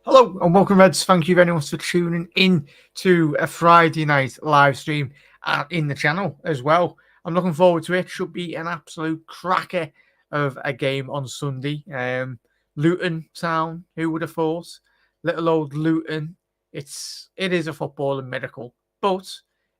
Hello and welcome, Reds. Thank you very much for tuning in to a Friday night live stream in the channel as well. I'm looking forward to it. Should be an absolute cracker of a game on Sunday. Luton Town, who would have thought? Little old Luton. It is a footballing miracle, but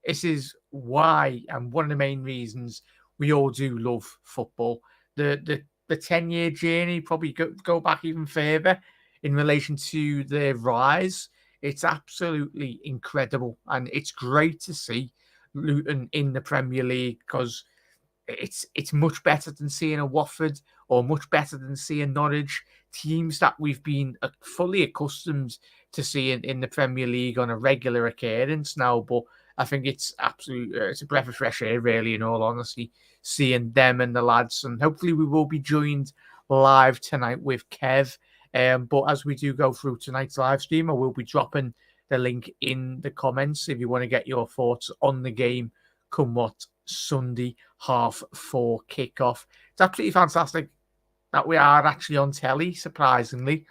this is why and one of the main reasons we all do love football. The 10-year journey probably go back even further in relation to their rise. It's absolutely incredible, and it's great to see Luton in the Premier League because it's much better than seeing a Watford or much better than seeing Norwich, teams that we've been fully accustomed to seeing in the Premier League on a regular occurrence now. But I think it's it's a breath of fresh air, really, in all honesty, seeing them and the lads. And hopefully we will be joined live tonight with Kev. But as we do go through tonight's live stream, I will be dropping the link in the comments if you want to get your thoughts on the game come what Sunday 4:30 kickoff. It's absolutely fantastic that we are actually on telly, surprisingly.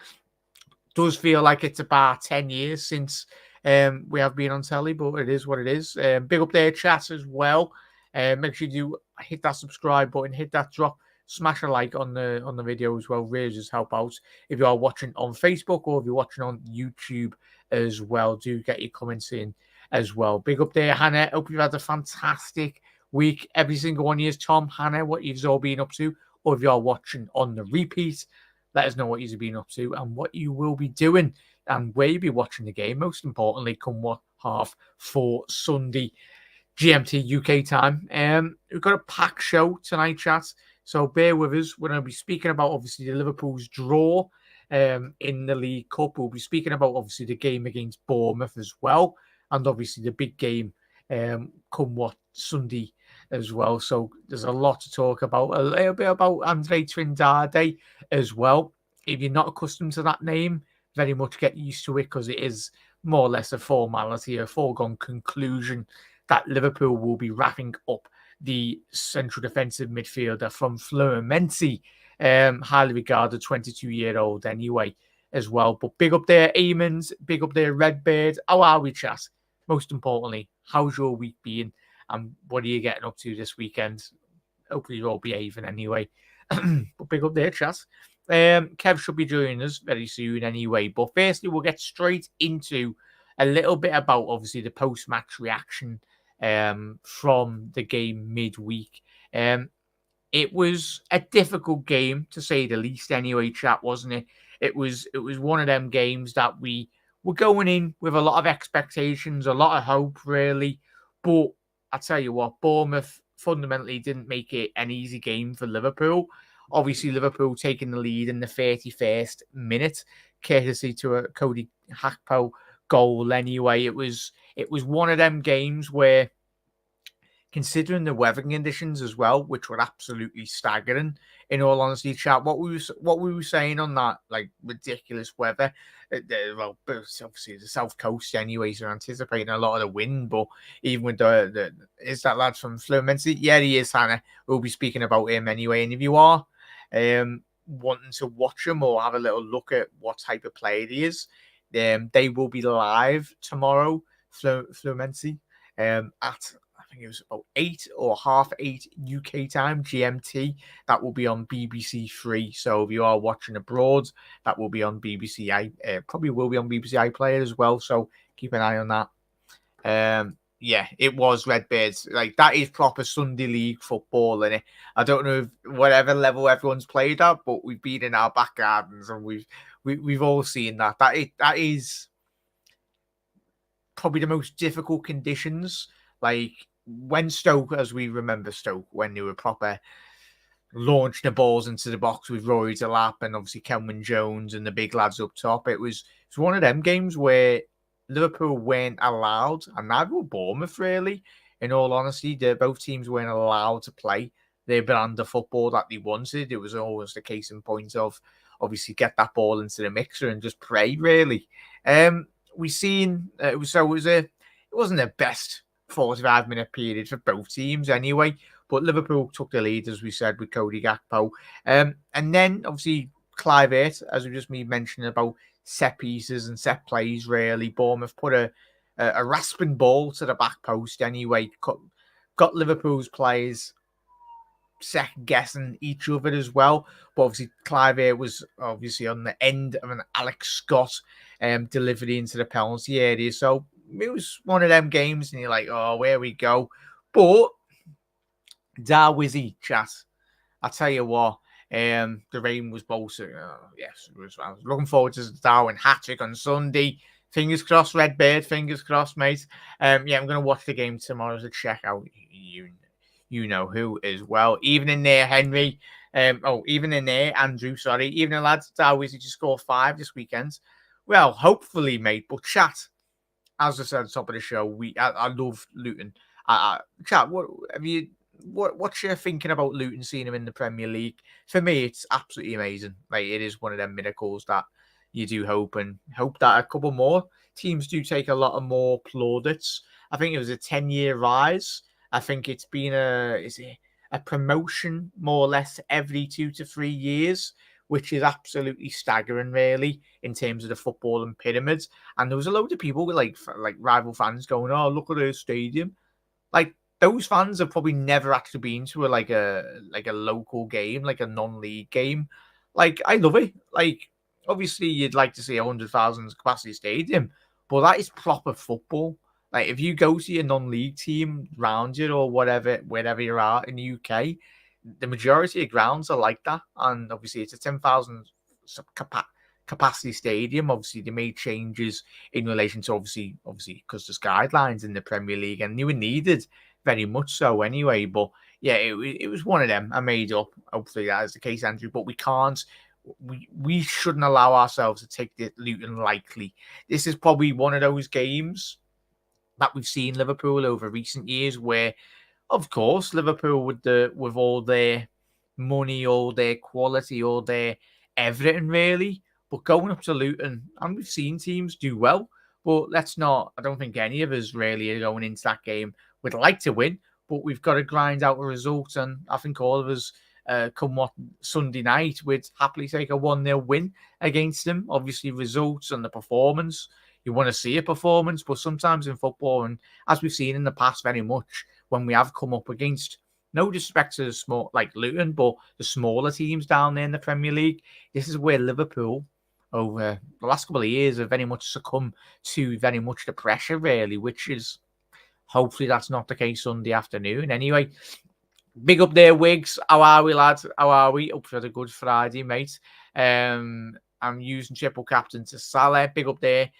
Does feel like it's about 10 years since we have been on telly, but it is what it is. Big up there, chat as well. Make sure you do hit that subscribe button, hit that drop, smash a like on the video as well. Really just help out if you are watching on Facebook or if you're watching on YouTube as well. Do get your comments in as well. Big up there, Hannah. Hope you've had a fantastic week. Every single one of you, Tom, Hannah, what you've all been up to, or if you are watching on the repeat, let us know what you've been up to and what you will be doing and where you'll be watching the game. Most importantly, come what 4:30 Sunday GMT UK time. We've got a packed show tonight, chat. So bear with us. We're going to be speaking about obviously the Liverpool's draw in the League Cup. We'll be speaking about obviously the game against Bournemouth as well, and obviously the big game come what Sunday as well. So there's a lot to talk about. A little bit about Andre Trindade as well. If you're not accustomed to that name, very much get used to it because it is more or less a formality, a foregone conclusion that Liverpool will be wrapping up the central defensive midfielder from Fluminense, highly regarded 22-year-old anyway as well. But big up there, Eamons, big up there, Redbird. How are we, chat? Most importantly, how's your week been? And what are you getting up to this weekend? Hopefully you're all behaving anyway. But big up there, chat. Kev should be joining us very soon anyway. But firstly, we'll get straight into a little bit about, obviously, the post-match reaction from the game midweek. It was a difficult game, to say the least anyway, chat, wasn't it? It was one of them games that we were going in with a lot of expectations, a lot of hope, really. But I tell you what, Bournemouth fundamentally didn't make it an easy game for Liverpool. Obviously, Liverpool taking the lead in the 31st minute, courtesy to a Cody Gakpo goal anyway. It was one of them games where, considering the weather conditions as well, which were absolutely staggering, in all honesty, chat, what we were saying on that, like, ridiculous weather, well, obviously the south coast anyway, so anticipating a lot of the wind, but even with is that lad from Fluminense? Yeah, he is, Hannah. We'll be speaking about him anyway, and if you are wanting to watch him or have a little look at what type of player he is, they will be live tomorrow, Fluminense, at, I think it was about 8 or 8:30 UK time, GMT. That will be on BBC Three. So if you are watching abroad, that will be on BBC probably will be on BBC iPlayer as well. So keep an eye on that. Yeah, it was Redbirds. Like, that is proper Sunday League football, innit? I don't know if whatever level everyone's played at, but we've been in our back gardens and we've all seen that. That is probably the most difficult conditions. Like, when Stoke, as we remember Stoke, when they were proper launching the balls into the box with Rory Delap and obviously Kelvin Jones and the big lads up top, it was one of them games where Liverpool weren't allowed, and neither were Bournemouth, really. In all honesty, both teams weren't allowed to play their brand of football that they wanted. It was always the case in point of, obviously, get that ball into the mixer and just pray, really. We seen it wasn't the best 45-minute period for both teams anyway, but Liverpool took the lead, as we said, with Cody Gakpo. And then, obviously, Clive 8, as we just mentioned, about set pieces and set plays, really. Bournemouth put a rasping ball to the back post anyway. Got Liverpool's players second guessing each other as well. But obviously, Clive here was obviously on the end of an Alex Scott delivery into the penalty area. So it was one of them games, and you're like, oh, where we go. But Darwizzy, chat. I tell you what, the rain was bolstering. Yes, I was looking forward to the Darwin hat-trick on Sunday. Fingers crossed, Redbird. Fingers crossed, mate. I'm going to watch the game tomorrow to check out you know who as well. Even in there, Henry. Even in there, Andrew. Sorry, even in lads, Darwizzy just scored 5 this weekend. Well, hopefully, mate. But chat, as I said at the top of the show, I love Luton. Chat, what's your thinking about Luton seeing him in the Premier League? For me, it's absolutely amazing. Like, it is one of them miracles that you do hope that a couple more teams do take a lot of more plaudits. I think it was a 10-year rise. I think it's been a promotion more or less every 2 to 3 years, which is absolutely staggering, really, in terms of the footballing pyramids. And there was a load of people with like rival fans going, "Oh, look at their stadium." Like, those fans have probably never actually been to a local game, like a non-league game. Like, I love it. Like, obviously, you'd like to see a 100,000 capacity stadium, but that is proper football. Like, if you go to your non-league team round you or wherever you're at in the UK, the majority of grounds are like that. And obviously, it's a 10,000 capacity stadium. Obviously, they made changes in relation to obviously because there's guidelines in the Premier League, and they were needed very much so anyway. But yeah, it was one of them. I made up. Hopefully, that is the case, Andrew. But we can't. We shouldn't allow ourselves to take the Luton lightly. This is probably one of those games that we've seen Liverpool over recent years where, of course, Liverpool with all their money, all their quality, all their everything really, but going up to Luton, and we've seen teams do well, but I don't think any of us really are going into that game. We'd like to win, but we've got to grind out a result, and I think all of us come Sunday night, we'd happily take a 1-0 win against them. Obviously, results and the performance. You want to see a performance, but sometimes in football, and as we've seen in the past very much, when we have come up against, no disrespect to the small, like Luton, but the smaller teams down there in the Premier League, this is where Liverpool, over the last couple of years, have very much succumbed to very much the pressure, really, which is, hopefully that's not the case Sunday afternoon. Anyway, big up there, Wigs. How are we, lads? How are we? Up for the good Friday, mate. I'm using triple captain to Salah. Big up there.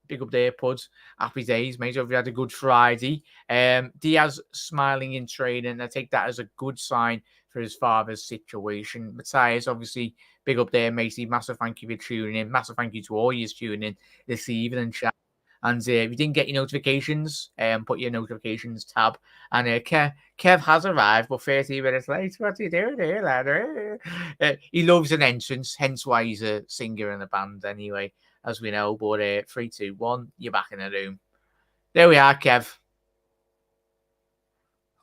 Big up there, Puds. Happy days, mate. Hope you had a good Friday. Diaz smiling in training. I take that as a good sign for his father's situation. Matthias, obviously, big up there, matey. Massive thank you for tuning in. Massive thank you to all you tuning in this evening, chat. And if you didn't get your notifications, put your notifications tab. And Kev has arrived, but 30 minutes late. What's he doing here, lad? He loves an entrance, hence why he's a singer in a band anyway, as we know. But 3, 2, 1, you're back in the room. There we are, Kev.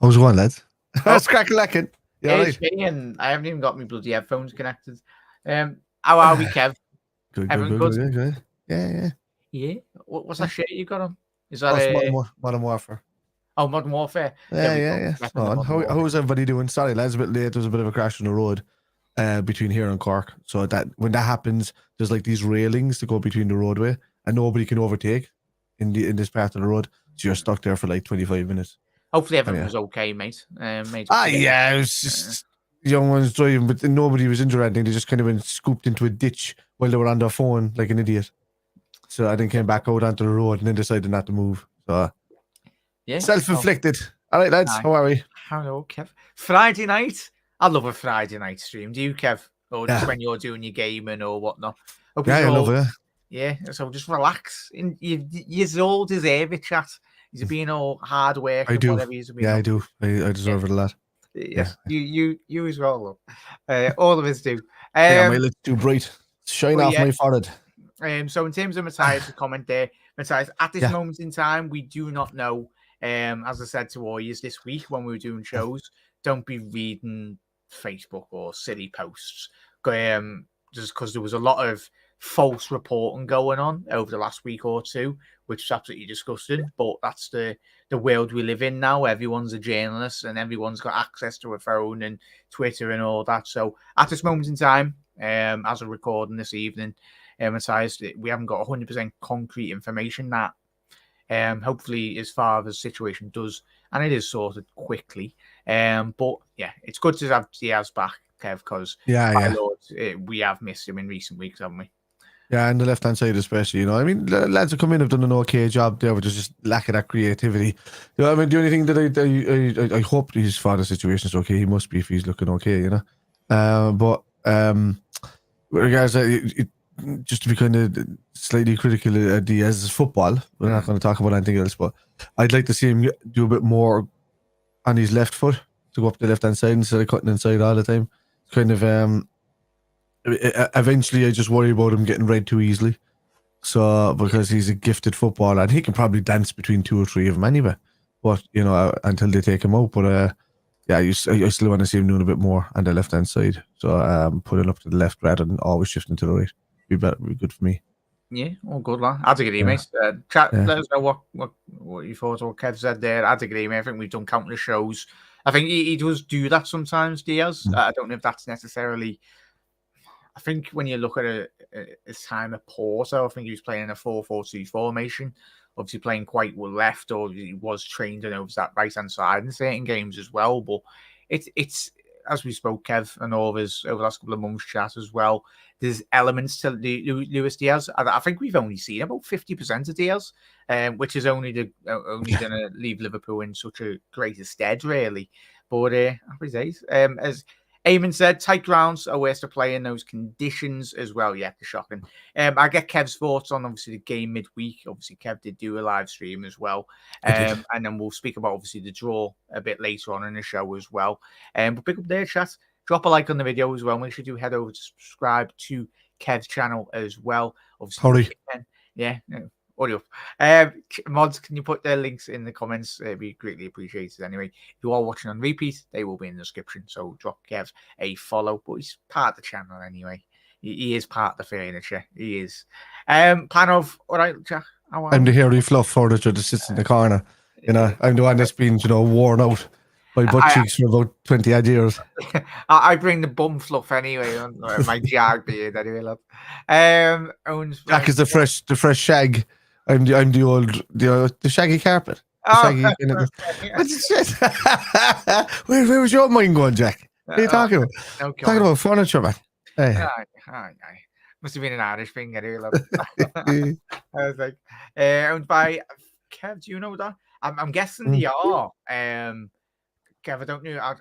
How's it going, lads? That's crack-a-lacking. Yeah, right. And I haven't even got my bloody headphones connected. How are we, Kev? Good. Yeah. Yeah. What's that shirt you got on? Is that Modern Warfare? Oh, Modern Warfare. Yeah. How's everybody doing? Sorry, lads, a bit late. There was a bit of a crash on the road between here and Cork. So that when that happens, there's like these railings to go between the roadway, and nobody can overtake in this part of the road. So you're stuck there for like 25 minutes. Hopefully everything was okay, mate. It was just young ones driving, but nobody was injured or anything. They just kind of been scooped into a ditch while they were on their phone like an idiot. So I then came back out onto the road and then decided not to move. So self-inflicted. All right, lads, how are we? Hello, Kev. Friday night. I love a Friday night stream. Do you, Kev? Or just when you're doing your gaming or whatnot? I love it. Yeah, so just relax. You all deserve it, chat. He's being all hard work. I do. Whatever he's being I do. I deserve it a lot. Yes, you as well. All of us do. My lips too bright. Shine off my forehead. So in terms of Matthias' comment there, Matthias, at this moment in time, we do not know. As I said to all you this week when we were doing shows, don't be reading Facebook or silly posts. Just because there was a lot of false reporting going on over the last week or two, which is absolutely disgusting. But that's the world we live in now. Everyone's a journalist and everyone's got access to a phone and Twitter and all that. So at this moment in time, as a recording this evening, Matthias, we haven't got 100% concrete information that hopefully as far as the situation does, and it is sorted quickly. But yeah, it's good to have Diaz back, Kev, because Lord, we have missed him in recent weeks, haven't we? Yeah, and the left-hand side especially, I mean, lads who come in have done an okay job there, but there's just lack of that creativity. I mean, the only thing that I hope his father's situation is okay. He must be if he's looking okay, But with regards to just to be kind of slightly critical of Diaz's football, we're not going to talk about anything else, but I'd like to see him do a bit more on his left foot to go up the left-hand side instead of cutting inside all the time. Kind of... eventually I just worry about him getting red too easily. So because he's a gifted footballer and he can probably dance between 2 or 3 of them anyway. But until they take him out. But I still want to see him doing a bit more on the left hand side. So putting up to the left rather than always shifting to the right. Be good for me. Yeah, all good, lad. I'd agree, mate. Chat, let us know what you thought of what Kev said there. I'd agree, mate. I think we've done countless shows. I think he does do that sometimes, Diaz. I don't know if that's necessarily. I think when you look at his time at Porto, I think he was playing in a 4-4-2 formation, obviously playing quite well left, or he was trained on over that right-hand side in certain games as well. But it's as we spoke, Kev, and all of his over the last couple of months chat as well, there's elements to Luis Diaz. I think we've only seen about 50% of Diaz, which is only going to leave Liverpool in such a great stead, really. But happy days. As Eamon said, tight grounds are ways to play in those conditions as well. Yeah, they're shocking. I get Kev's thoughts on obviously the game midweek. Obviously, Kev did do a live stream as well. And then we'll speak about obviously the draw a bit later on in the show as well. But pick up there, chat. Drop a like on the video as well. Make sure you head over to subscribe to Kev's channel as well. Obviously, yeah. Audio. Mods, can you put their links in the comments? It'd be greatly appreciated anyway. If you are watching on repeat, they will be in the description. So drop Kev a follow. But he's part of the channel anyway. He is part of the furniture. He is. All right, Jack. I'm the hairy fluff furniture that sits in the corner. I'm the one that's been, worn out by butt cheeks for about 20 odd years. I bring the bum fluff anyway on my jag beard anyway, love. Jack is the fresh shag. I'm the old the shaggy carpet. The shaggy, where was your mind going, Jack? What are you talking about? No talking about furniture, man. Hey. Must have been an Irish thing anyway, love. I was like, owned by Kev, do you know that? I'm guessing they are. Kev, I don't know. I'm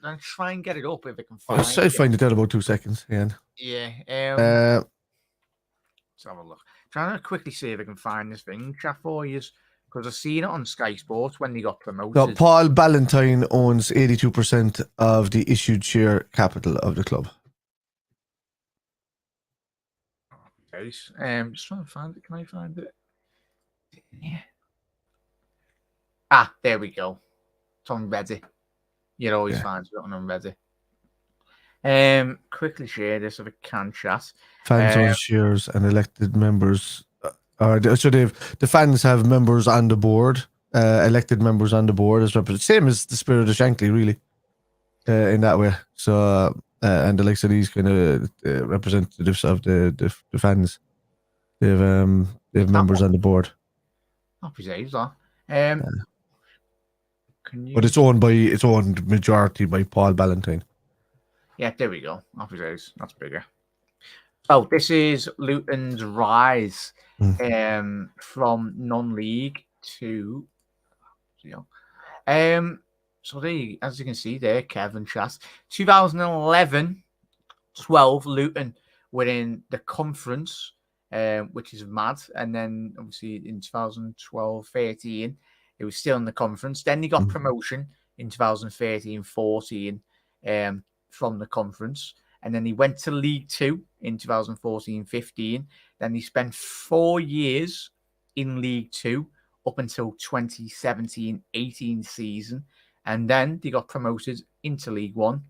gonna try and get it up if I can find it. I'll find it out about 2 seconds again. Yeah. Let's have a look. Trying to quickly see if I can find this thing, chat for you, because I've seen it on Sky Sports when they got promoted. No, Paul Ballantyne owns 82% of the issued share capital of the club. Okay. Just trying to find it. Can I find it? Yeah. There we go. It's on Reddit. You'd always find it on Reddit. Quickly share this if I can, chat. Fans own shares and elected members. The fans have members on the board, elected members on the board as same as the Spirit of Shankly, really, in that way. So, and the likes of these kind of representatives of the fans, they have members on the board. Happy days, though. But it's owned majority by Paul Ballantyne. Yeah, there we go. Happy days. That's bigger. So this is Luton's rise from non-league to, so they, as you can see there, Kevin Chas, 2011-12, Luton were in the conference, which is mad. And then obviously in 2012-13, it was still in the conference. Then they got promotion in 2013-14 from the conference. And then he went to League Two in 2014-15. Then he spent 4 years in League Two up until 2017-18 season. And then they got promoted into League One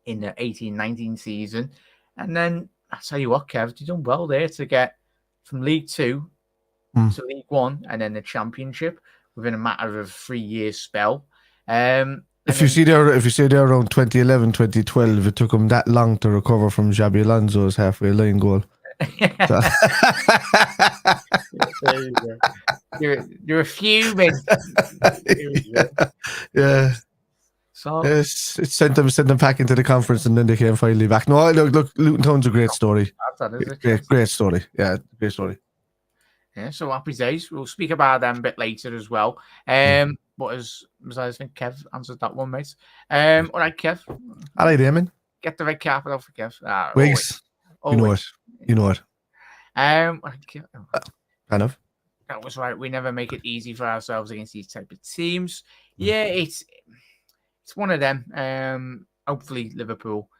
in the 18-19 season. And then I tell you what, Kev, you've done well there to get from League Two to League One and then the Championship within a matter of 3 years spell. If you see there around 2011, 2012, it took him that long to recover from Xabi Alonso's halfway line goal. So. There you go. You're fuming. Yeah. So yes, it sent them back into the conference, and then they came finally back. No, look, Luton Town's a great story. Great story. Yeah, great story. Yeah, so happy days. We'll speak about them a bit later as well. But as I think Kev answered that one, mate. All right, Kev. All right, Eamon. Get the red carpet off for Kev. Wigs. You know it. You know it. Kind of. That was right. We never make it easy for ourselves against these type of teams. Yeah, it's one of them. Hopefully Liverpool.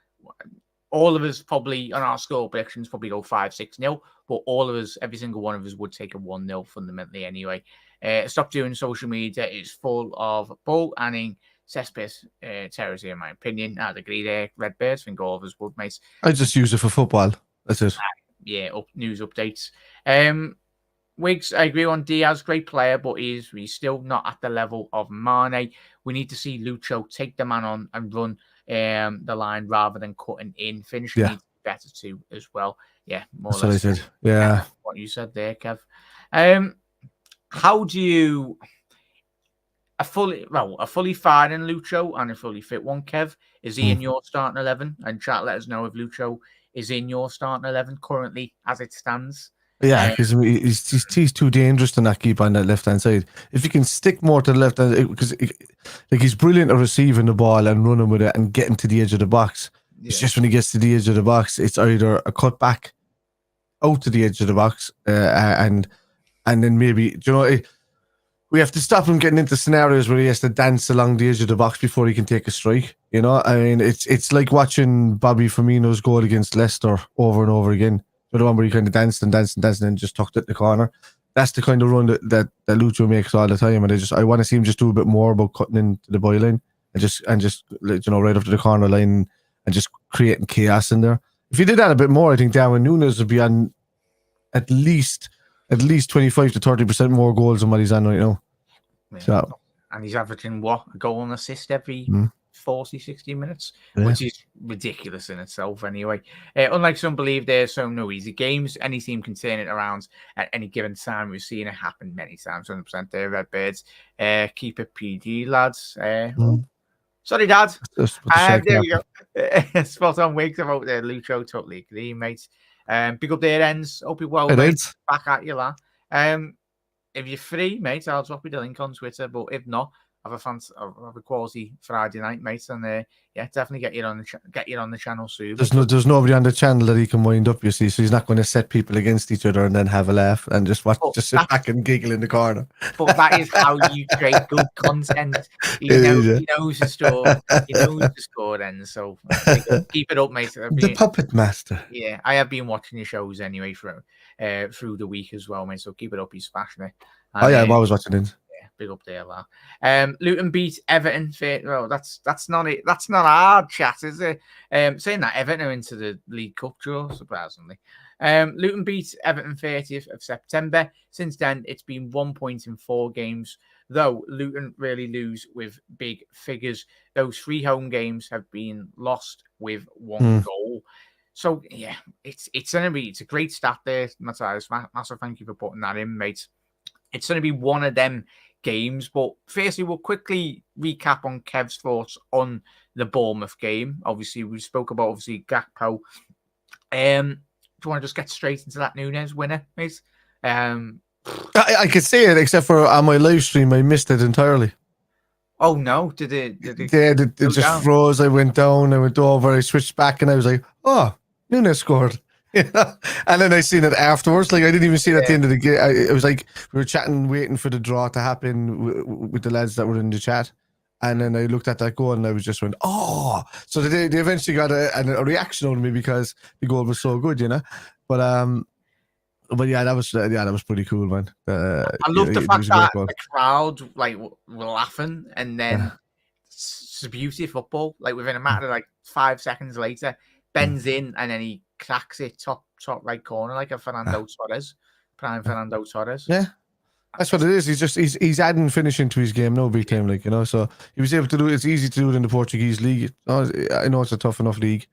All of us probably on our score predictions probably go 5-6-0, but all of us, every single one of us would take a 1-0 fundamentally anyway. Stop doing social media. It's full of bull and in cesspit territory, in my opinion. I'd agree there. Redbirds, I think all of us would, mate. I just use it for football. That's it. Yeah, news updates. Wiggs, I agree on Diaz, great player, but he's still not at the level of Mane. We need to see Lucho take the man on and run the line rather than cutting in. Finishing needs to be better too as well. Yeah, more or less. What I said. Yeah. What you said there, Kev. How do you a fully firing Lucho and a fully fit one, Kev? Is he in your starting 11? And chat, let us know if Lucho is in your starting 11 currently as it stands. Yeah, because he's too dangerous to not keep on that left hand side. If he can stick more to the left hand, because he's brilliant at receiving the ball and running with it and getting to the edge of the box. Yeah. It's just when he gets to the edge of the box, it's either a cut back out to the edge of the box, and then maybe we have to stop him getting into scenarios where he has to dance along the edge of the box before he can take a strike. You know, I mean, it's like watching Bobby Firmino's goal against Leicester over and over again. The one where he kind of danced and just tucked it in the corner. That's the kind of run that Lucho makes all the time, and I want to see him just do a bit more about cutting into the byline and just right up to the corner line and just creating chaos in there. If he did that a bit more, I think Darwin Nunez would be on at least 25 to 30% more goals than what he's on right now. Yeah. So, and he's averaging a goal and assist every 40, 60 minutes, which is ridiculous in itself anyway. Unlike some believe there's so no easy games, any team can turn it around at any given time. We've seen it happen many times, 100% there, Redbirds. Keep it PG, lads. Sorry, Dad. There we go. Spot on, Wigs about Lucho, totally agree, mate. Big up there, ends. Hope you're well, mate. Back at you, lad. If you're free, mate, I'll drop you the link on Twitter, but if not, have a quality Friday night, mate, and definitely get you on the channel soon. There's nobody on the channel that he can wind up, you see, so he's not going to set people against each other and then have a laugh and just sit back and giggle in the corner. But that is how you create good content. He knows the score. He knows the score then. So keep it up, mate. The puppet master. Yeah, I have been watching your shows anyway through the week as well, mate. So keep it up. He's smashing it. And, I'm always watching it. Big up there, lad. Luton beat Everton. Well, that's not it. That's not hard chat, is it? Saying that Everton are into the League Cup draw, surprisingly. Luton beat Everton 30th of September. Since then, it's been 1 point in 4 games. Though Luton really lose with big figures. Those 3 home games have been lost with 1 goal. So yeah, it's a great stat there, Matthias. Massive thank you for putting that in, mate. It's going to be one of them games, but firstly, we'll quickly recap on Kev's thoughts on the Bournemouth game. Obviously, we spoke about Gakpo. Do you want to just get straight into that Nunez winner, mate? I could see it, except for on my live stream, I missed it entirely. Oh no! Did it? Yeah, it just froze. I went down. I went over. I switched back, and I was like, "Oh, Nunez scored." And then I seen it afterwards. Like I didn't even see it at the end of the game. It was like we were chatting, waiting for the draw to happen with the lads that were in the chat. And then I looked at that goal and I was just went, "Oh!" So they eventually got a reaction on me because the goal was so good, you know. But yeah, that was pretty cool, man. I love the fact that the crowd were laughing, and then it's a beauty of football. Like within a matter of 5 seconds later, bends in and then he cracks it top right corner like a Fernando Torres, prime Fernando Torres. Yeah. That's what it is. He's adding finishing to his game now, big time. Like, you know, so he was able to do it. It's easy to do it in the Portuguese league. I know it's a tough enough league,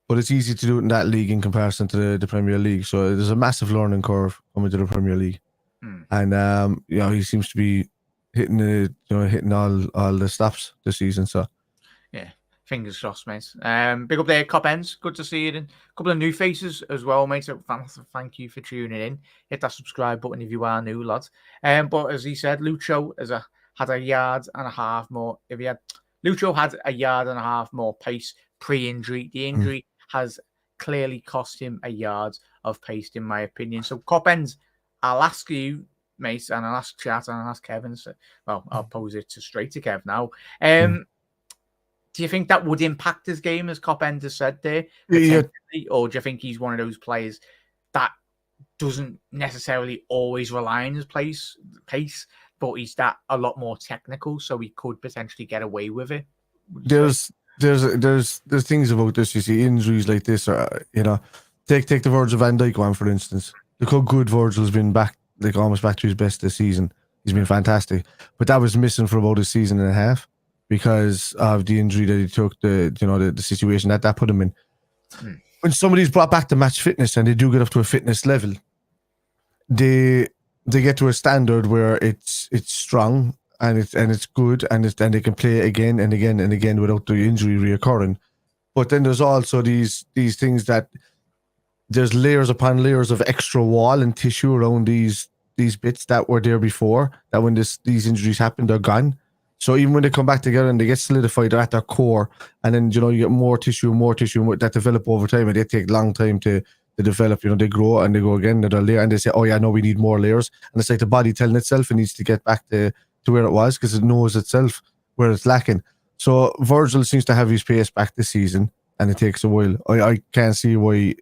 but it's easy to do it in that league in comparison to the Premier League. So there's a massive learning curve coming to the Premier League, and you know, he seems to be hitting all the stops this season. So yeah. Fingers crossed, mate. Big up there, Cop Ends. Good to see you. And a couple of new faces as well, mate. So thank you for tuning in. Hit that subscribe button if you are new, lads. But as he said, Lucho had a yard and a half more. Lucho had a yard and a half more pace pre-injury. The injury has clearly cost him a yard of pace, in my opinion. So Cop Ends, I'll ask you, mate, and I'll ask Chat and I'll ask Kevin. So, well, I'll pose it straight to Kev now. Do you think that would impact his game, as Cop End has said there? Yeah. Or do you think he's one of those players that doesn't necessarily always rely on his pace, but he's that a lot more technical, so he could potentially get away with it? There's things about this. You see injuries like this, or you know, take the Virgil van Dijk one for instance. Look how good Virgil's been back, like almost back to his best this season. He's been fantastic, but that was missing for about a season and a half, because of the injury that he took, the situation that put him in. When somebody's brought back to match fitness and they do get up to a fitness level, they get to a standard where it's strong and it's good and they can play again and again and again without the injury reoccurring. But then there's also these things that there's layers upon layers of extra wall and tissue around these bits that were there before, that when these injuries happen, they're gone. So even when they come back together and they get solidified, they're at their core, and then you get more tissue that develop over time, and they take a long time to develop. They grow and they go again, another layer, and they say, "Oh yeah, no, we need more layers." And it's like the body telling itself it needs to get back to where it was, because it knows itself where it's lacking. So Virgil seems to have his pace back this season, and it takes a while. I can't see why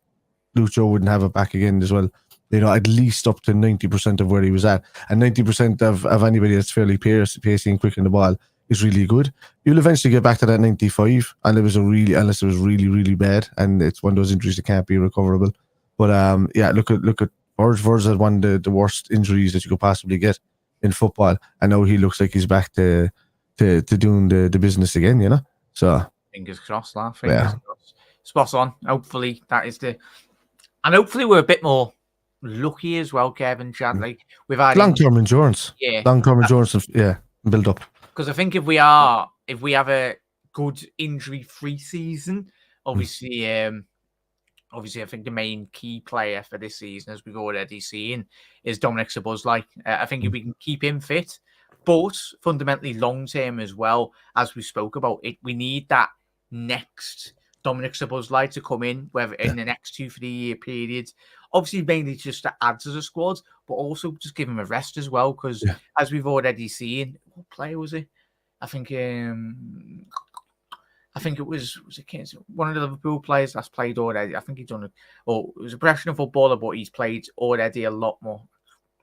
Lucho wouldn't have it back again as well. At least up to 90% of where he was at. And 90% of anybody that's fairly pacey and quick in the ball is really good. You'll eventually get back to that 95, unless it was really, really bad, and it's one of those injuries that can't be recoverable. But yeah, look at Virgil had one of the worst injuries that you could possibly get in football, and now he looks like he's back to doing the business again, So fingers crossed, lad. Fingers crossed. Spot on. Hopefully that is and hopefully we're a bit more lucky as well, Kevin, Chad. Like we've had long-term endurance. Yeah. Long-term endurance, build up. Because I think if we have a good injury-free season, obviously, I think the main key player for this season, as we've already seen, is Dominic Szoboszlai. I think if we can keep him fit, but fundamentally long-term as well, as we spoke about it, we need that next Dominic Szoboszlai to come in, whether in the next 2-3 year periods. Obviously, mainly just to add to the squad, but also just give him a rest as well. Because as we've already seen, what player was it? I think it was one of the Liverpool players that's played already. I think he's done it. Or it was a professional footballer, but he's played already a lot more.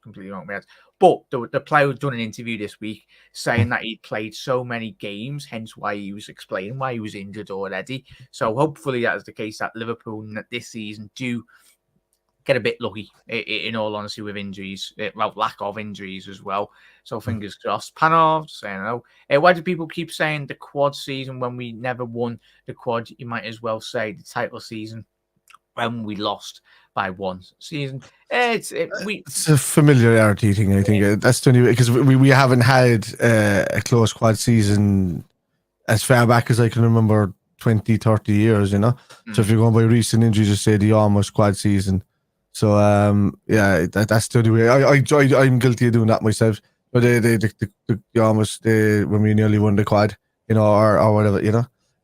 Completely wrong, man. But the player was done an interview this week saying that he'd played so many games, hence why he was explaining why he was injured already. So hopefully that is the case that Liverpool this season do get a bit lucky, in all honesty, with injuries, lack of injuries as well. So fingers crossed. Panov saying no. Why do people keep saying the quad season when we never won the quad? You might as well say the title season when we lost by one season. It's a familiarity thing, I think. That's the only way, because we haven't had a close quad season as far back as I can remember, 20, 30 years, So if you're going by recent injuries, just say the almost quad season. So yeah, that's the only way. I'm guilty of doing that myself. But the almost when we nearly won the quad, or whatever,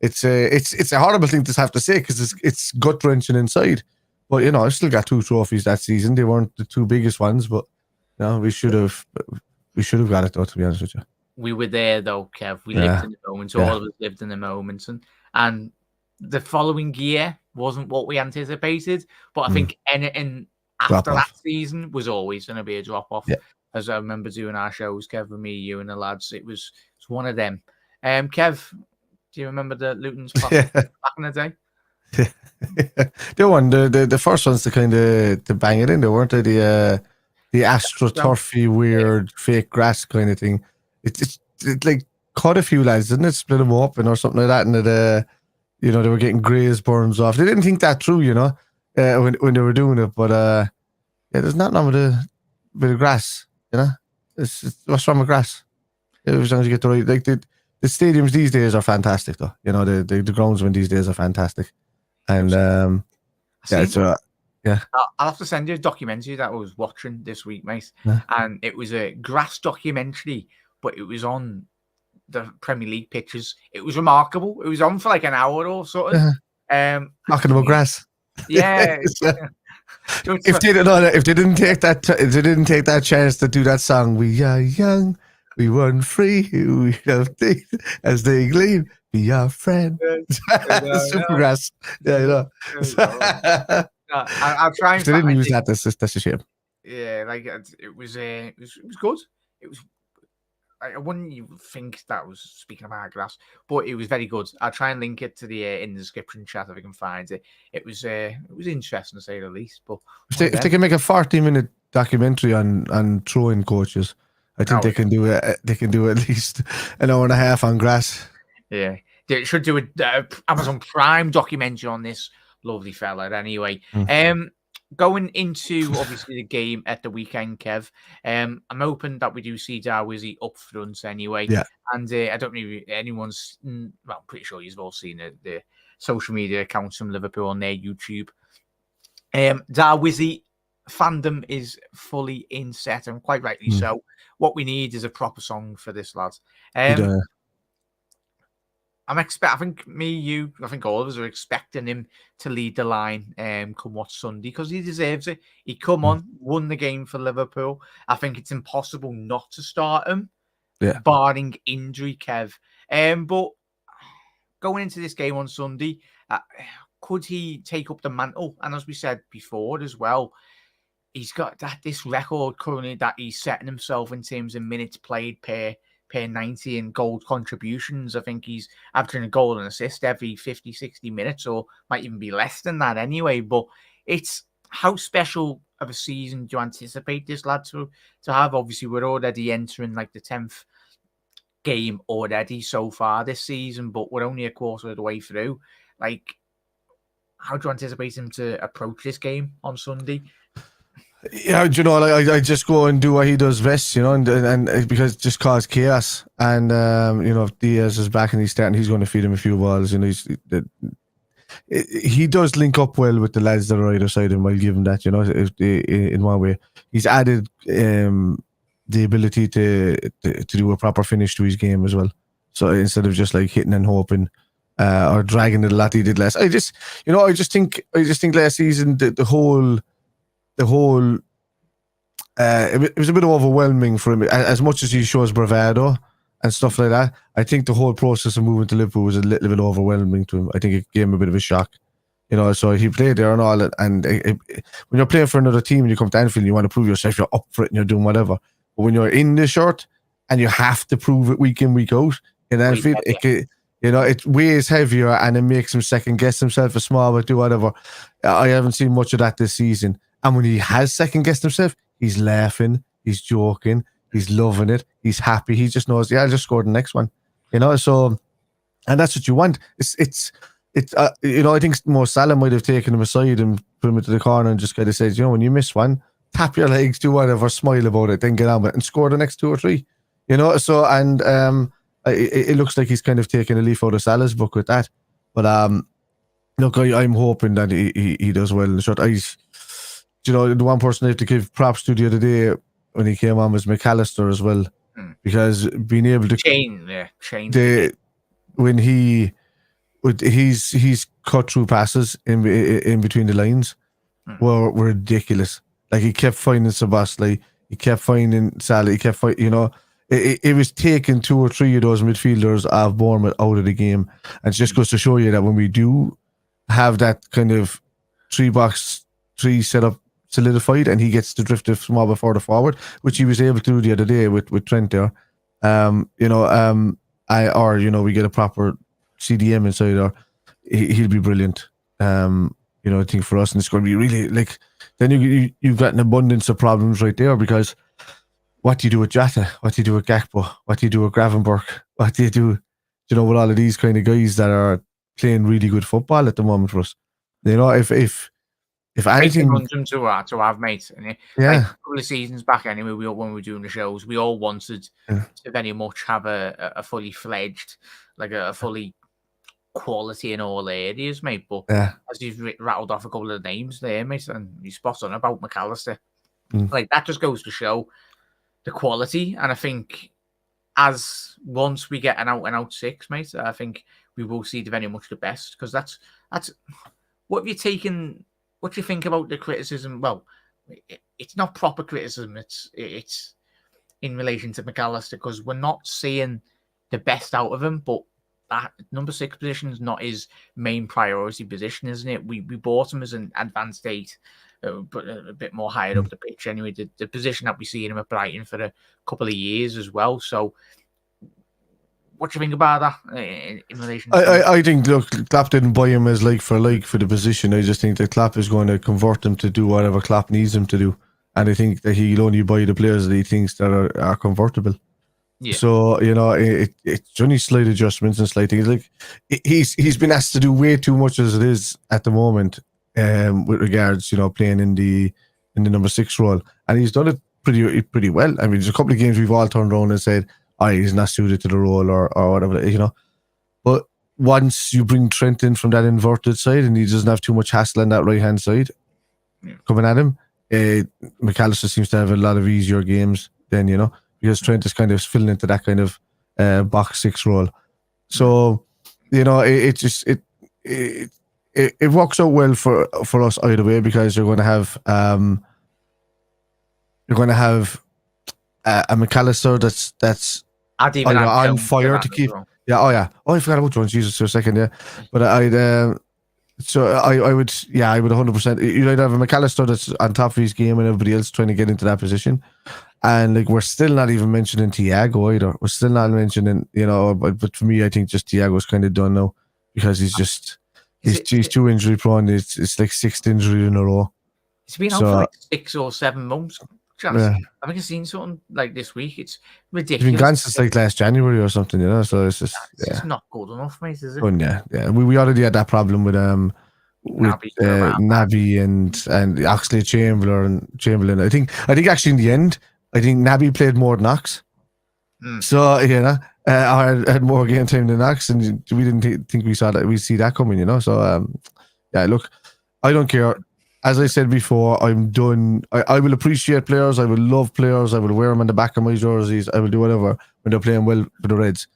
It's a horrible thing to have to say, because it's gut wrenching inside. But I've still got 2 trophies that season. They weren't the 2 biggest ones, but we should have got it though. To be honest with you, we were there though, Kev. We lived in the moment. All of us lived in the moment, and the following year wasn't what we anticipated. But I think anything after that season was always going to be a drop off. Yeah. As I remember doing our shows, Kev, with me, you, and the lads, it's one of them. Kev, do you remember the Luton's back in the day? They won the first ones to kind of to bang it in there, weren't they? The astroturfy weird fake grass kind of thing. It like caught a few lads, didn't it? Split them up or something like that, and they were getting graze burns off. They didn't think that through, when they were doing it. But yeah, there's nothing wrong with a bit of grass, what's wrong with grass? As long as you get the right, like the stadiums these days are fantastic, though. The groundsmen these days are fantastic, and yeah. I'll have to send you a documentary that I was watching this week, mate. Yeah. And it was a grass documentary, but it was on the Premier League pitches. It was remarkable. It was on for like an hour or something. Talking about grass. Yeah. If they didn't take that chance to do that song, we are young, we run free, we have things as they gleam. Be our friend. Supergrass. Yeah, I'll try and. If they didn't use that, that's a shame. Yeah, like it was good. It was. I wouldn't even think that was speaking about grass, but it was very good. I'll try and link it to the in the description chat if I can find it. It was interesting to say the least. But if they can make a 40-minute documentary on throwing coaches, I think they can do it. They can do at least an hour and a half on grass. Yeah, they should do a Amazon Prime documentary on this lovely fella. Anyway, going into obviously the game at the weekend, Kev. I'm hoping that we do see Darwizzy up front anyway. Yeah. And I don't know if anyone's. Well, I'm pretty sure you've all seen the social media accounts from Liverpool on their YouTube. Darwizzy fandom is fully in set, and quite rightly so. What we need is a proper song for this lad. I think all of us are expecting him to lead the line come watch Sunday because he deserves it. He come on, won the game for Liverpool. I think it's impossible not to start him, barring injury, Kev. But going into this game on Sunday, could he take up the mantle? And as we said before as well, he's got this record currently that he's setting himself in terms of minutes played per 90 and goal contributions. I think he's averaging a goal and assist every 50, 60 minutes, or might even be less than that anyway. But it's how special of a season do you anticipate this lad to have? Obviously, we're already entering like the 10th game already so far this season, but we're only a quarter of the way through. Like, how do you anticipate him to approach this game on Sunday? Yeah, I just go and do what he does best, and because just cause chaos. And if Diaz is back and he's starting, he's going to feed him a few balls. He does link up well with the lads that are either side of him. I'll give him that. In one way, he's added the ability to do a proper finish to his game as well. So instead of just like hitting and hoping or dragging it a lot, he did less. I just think last season the whole. It was a bit overwhelming for him. As much as he shows bravado and stuff like that, I think the whole process of moving to Liverpool was a little bit overwhelming to him. I think it gave him a bit of a shock. So he played there and all. And when you're playing for another team and you come to Anfield and you want to prove yourself, you're up for it and you're doing whatever. But when you're in the shirt and you have to prove it week in, week out in Anfield, it weighs heavier and it makes him second guess himself a small bit, do whatever. I haven't seen much of that this season. And when he has second guessed himself, he's laughing, he's joking, he's loving it, he's happy. He just knows, I'll just score the next one. So, and that's what you want. I think Mo Salah might have taken him aside and put him into the corner and just kind of said, when you miss one, tap your legs, do whatever, smile about it, then get on with it and score the next 2 or 3. So, and it looks like he's kind of taking a leaf out of Salah's book with that. But look, I'm hoping that he does well in the short. The one person I have to give props to the other day when he came on was McAllister as well, because being able to chain. When he's cut through passes in between the lines were ridiculous. Like he kept finding Sabasli, he kept finding Salah, he kept finding, it was taking 2 or 3 of those midfielders of Bournemouth out of the game, and it just goes to show you that when we do have that kind of 3-box-3 setup solidified and he gets to drift a small bit further forward, which he was able to do the other day with Trent there. We get a proper CDM inside there, he'll be brilliant. I think for us, and it's going to be really like then you've got an abundance of problems right there because what do you do with Jota? What do you do with Gakpo? What do you do with Gravenberch? What do you do, with all of these kind of guys that are playing really good football at the moment for us? If anything, to have, mate. And yeah, like a couple of seasons back, anyway, when we were doing the shows, we all wanted to very much have a fully fledged, like a fully quality in all areas, mate. But as you've rattled off a couple of names there, mate, and you spot on about McAllister, like that just goes to show the quality. And I think as once we get an out and out six, mate, I think we will see very much the best, because that's what have you taken. What do you think about the criticism? Well, it's not proper criticism. It's in relation to McAllister, because we're not seeing the best out of him. But that number 6 position is not his main priority position, isn't it? We bought him as an advanced 8, but a bit more higher up the pitch. Anyway, the position that we see him at Brighton for a couple of years as well. So, what do you think about that in relation to... I think, look, Klopp didn't buy him as like for the position. I just think that Klopp is going to convert him to do whatever Klopp needs him to do. And I think that he'll only buy the players that he thinks that are convertible. Yeah. So, it's only slight adjustments and slight things. Like, he's been asked to do way too much as it is at the moment, with regards, playing in the number 6 role. And he's done it pretty well. I mean, there's a couple of games we've all turned around and said, he's not suited to the role or whatever, But once you bring Trent in from that inverted side and he doesn't have too much hassle on that right-hand side coming at him, McAllister seems to have a lot of easier games then, because Trent is kind of filling into that kind of box 6 role. So, it works out well for us either way, because you're going to have a McAllister that's on fire to keep. Well. Yeah. Oh yeah. Oh, I forgot about Jones. Jesus, for a second. Yeah, but I would. I would 100%. You'd either have a McAllister that's on top of his game and everybody else trying to get into that position, and like we're still not even mentioning Thiago either. We're still not mentioning, But for me, I think just Thiago's kind of done now, because he's too injury prone. It's like 6th injury in a row. It's been out for like 6 or 7 months. I think I've seen something like this week. It's ridiculous. It's been gone since like last January or something, So it's just it's not good enough, mate, is it? Oh, yeah. We already had that problem with Naby and Oxley Chamberlain. I think actually in the end, I think Naby played more than Ox. So I had more game time than Ox, and we didn't think we see that coming, So look, I don't care. As I said before, I'm done. I will appreciate players. I will love players. I will wear them on the back of my jerseys. I will do whatever when they're playing well for the Reds.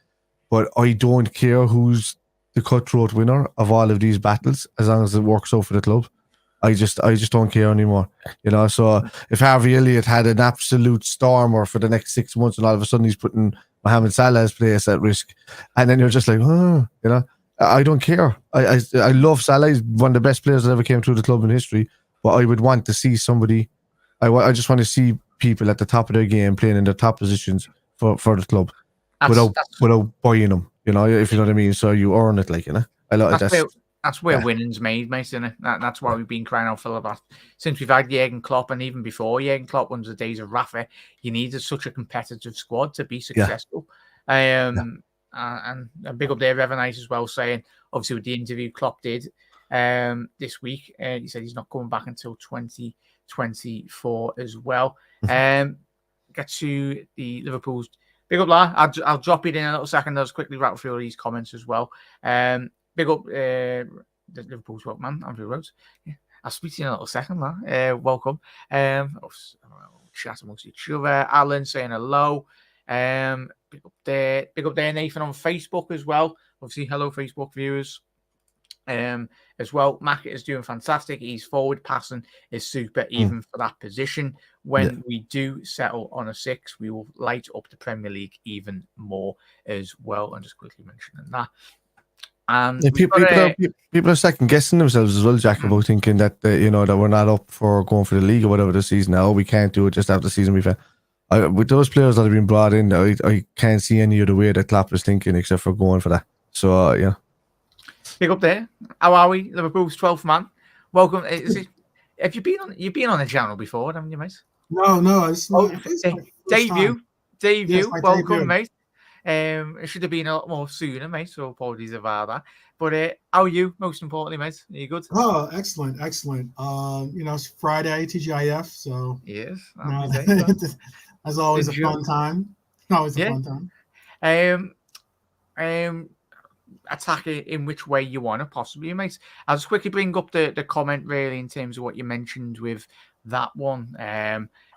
But I don't care who's the cutthroat winner of all of these battles, as long as it works out for the club. I just don't care anymore. So if Harvey Elliott had an absolute stormer for the next 6 months, and all of a sudden he's putting Mohamed Salah's place at risk, and then you're just like, I don't care. I love Salah. He's one of the best players that ever came through the club in history. But I would want to see somebody. I just want to see people at the top of their game playing in their top positions for the club, without buying them. If you know what I mean. So you earn it, like That's where winning's made, mate, isn't it? That's why we've been crying out for that since we've had Jurgen Klopp, and even before Jurgen Klopp, ones of the days of Rafa. You needed such a competitive squad to be successful. And big up there, Evan Nice as well, saying obviously with the interview Klopp did this week, he said he's not coming back until 2024 as well. Get to the Liverpool's big up, lad. I'll drop it in a little second. I'll just quickly rattle through all these comments as well. Big up the Liverpool's man, Andrew Rhodes. Yeah, I'll speak to you in a little second, lad. Welcome. Chat amongst each other. Alan saying hello. Big up there, Nathan on Facebook as well. Obviously, hello Facebook viewers. As well, Mac is doing fantastic. He's forward passing is super, even for that position. When we do settle on a 6, we will light up the Premier League even more as well. I'm just quickly mentioning that. And people are second guessing themselves as well, Jack, about thinking that that we're not up for going for the league or whatever this season. Now we can't do it just after the season we've had. With those players that have been brought in, I can't see any other way that Klopp is thinking except for going for that. So Pick up there. How are we? Liverpool's 12th man. Welcome. Have you been on? You've been on the channel before, haven't you, mate? No. It's my debut. Yes, Welcome, debut. mate. It should have been a lot more sooner, mate. So apologies about that. But how are you? Most importantly, mate. Are you good? Oh, excellent. It's Friday, TGIF, so yes, as always a fun time. Always a fun time. Attack it in which way you want to possibly, mate. I'll just quickly bring up the comment really in terms of what you mentioned with that one.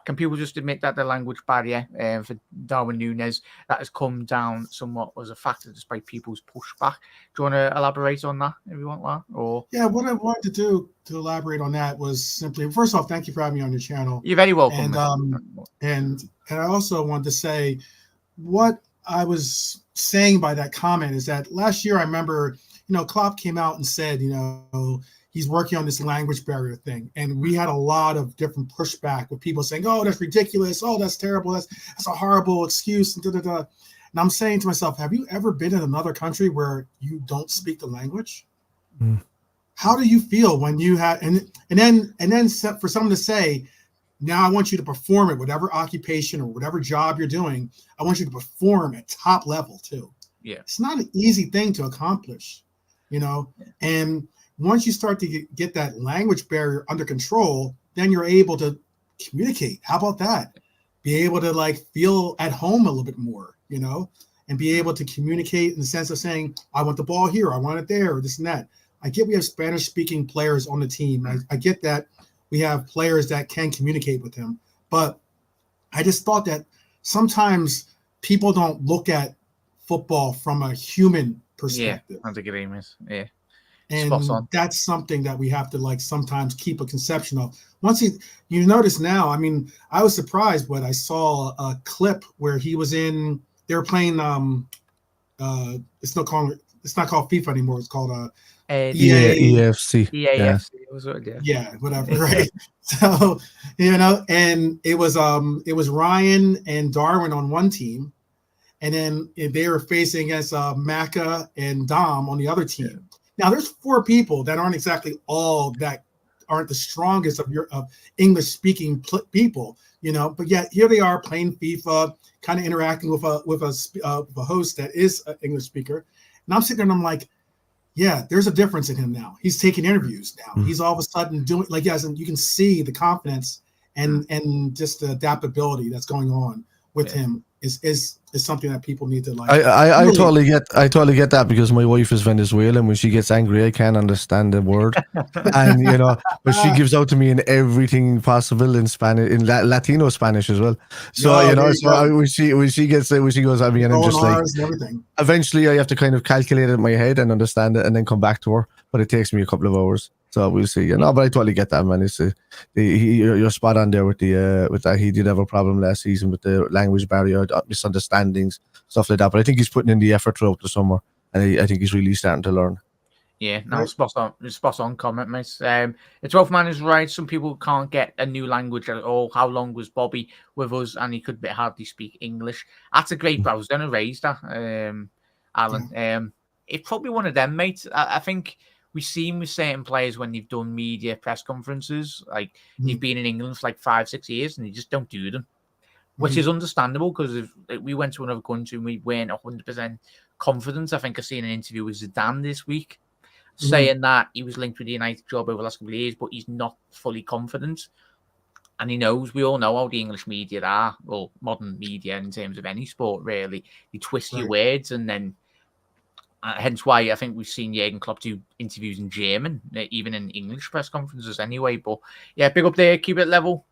Can people just admit that the language barrier for Darwin Nunez that has come down somewhat as a factor despite people's pushback? Do you want to elaborate on that if you want that? Or what I wanted to do to elaborate on that was simply, first off, thank you for having me on your channel. You're very welcome. And I also wanted to say what I was saying by that comment is that last year I remember, Klopp came out and said, he's working on this language barrier thing. And we had a lot of different pushback with people saying, oh, that's ridiculous. Oh, that's terrible. That's a horrible excuse. And I'm saying to myself, have you ever been in another country where you don't speak the language? Mm. How do you feel when you have, and then for someone to say, now I want you to perform at whatever occupation or whatever job you're doing, I want you to perform at top level too. Yeah. It's not an easy thing to accomplish, and once you start to get that language barrier under control, then you're able to communicate. How about that? Be able to feel at home a little bit more, and be able to communicate in the sense of saying, I want the ball here, I want it there, or this and that. I get we have Spanish speaking players on the team. I get that we have players that can communicate with him, but I just thought that sometimes people don't look at football from a human perspective. Yeah. And that's something that we have to sometimes keep a conception of. Once you notice now, I mean, I was surprised when I saw a clip where he was in. They were playing. It's not called FIFA anymore. It's called EAFC. EAFC. Yeah, whatever. Right. So and it was Ryan and Darwin on one team, and then they were facing against Maka and Dom on the other team. Yeah. Now, there's 4 people that aren't exactly aren't the strongest of English-speaking people, but yet here they are playing FIFA, kind of interacting with a host that is an English speaker. And I'm sitting there and I'm like, yeah, there's a difference in him now. He's taking interviews now. Mm-hmm. He's all of a sudden doing and you can see the confidence and just the adaptability that's going on with him is something that people need to I totally get that, because my wife is Venezuelan. When she gets angry, I can't understand the word, and but she gives out to me in everything possible in Spanish, in Latino Spanish as well. So when she goes at me, and I'm just eventually I have to kind of calculate it in my head and understand it, and then come back to her. But it takes me a couple of hours. So we'll see, but I totally get that, man. It's you're spot on there with that. He did have a problem last season with the language barrier, misunderstandings, stuff like that. But I think he's putting in the effort throughout the summer, and I think he's really starting to learn. Yeah, no, spot on comment, mate. The 12th man is right. Some people can't get a new language at all. How long was Bobby with us, and he could hardly speak English? That's a great. I was going to raise that, Alan. It's probably one of them, mate. I think. We've seen with certain players when they've done media press conferences, they've been in England for 5-6 years and they just don't do them, which is understandable, because if we went to another country and we weren't 100% confident. I think I seen an interview with Zidane this week saying that he was linked with the United job over the last couple of years, but he's not fully confident. And we all know how the English media are, or modern media in terms of any sport, really. You twist your words, and then hence why I think we've seen Jurgen Klopp do interviews in German, even in English press conferences anyway. But yeah, big up there, keep it level.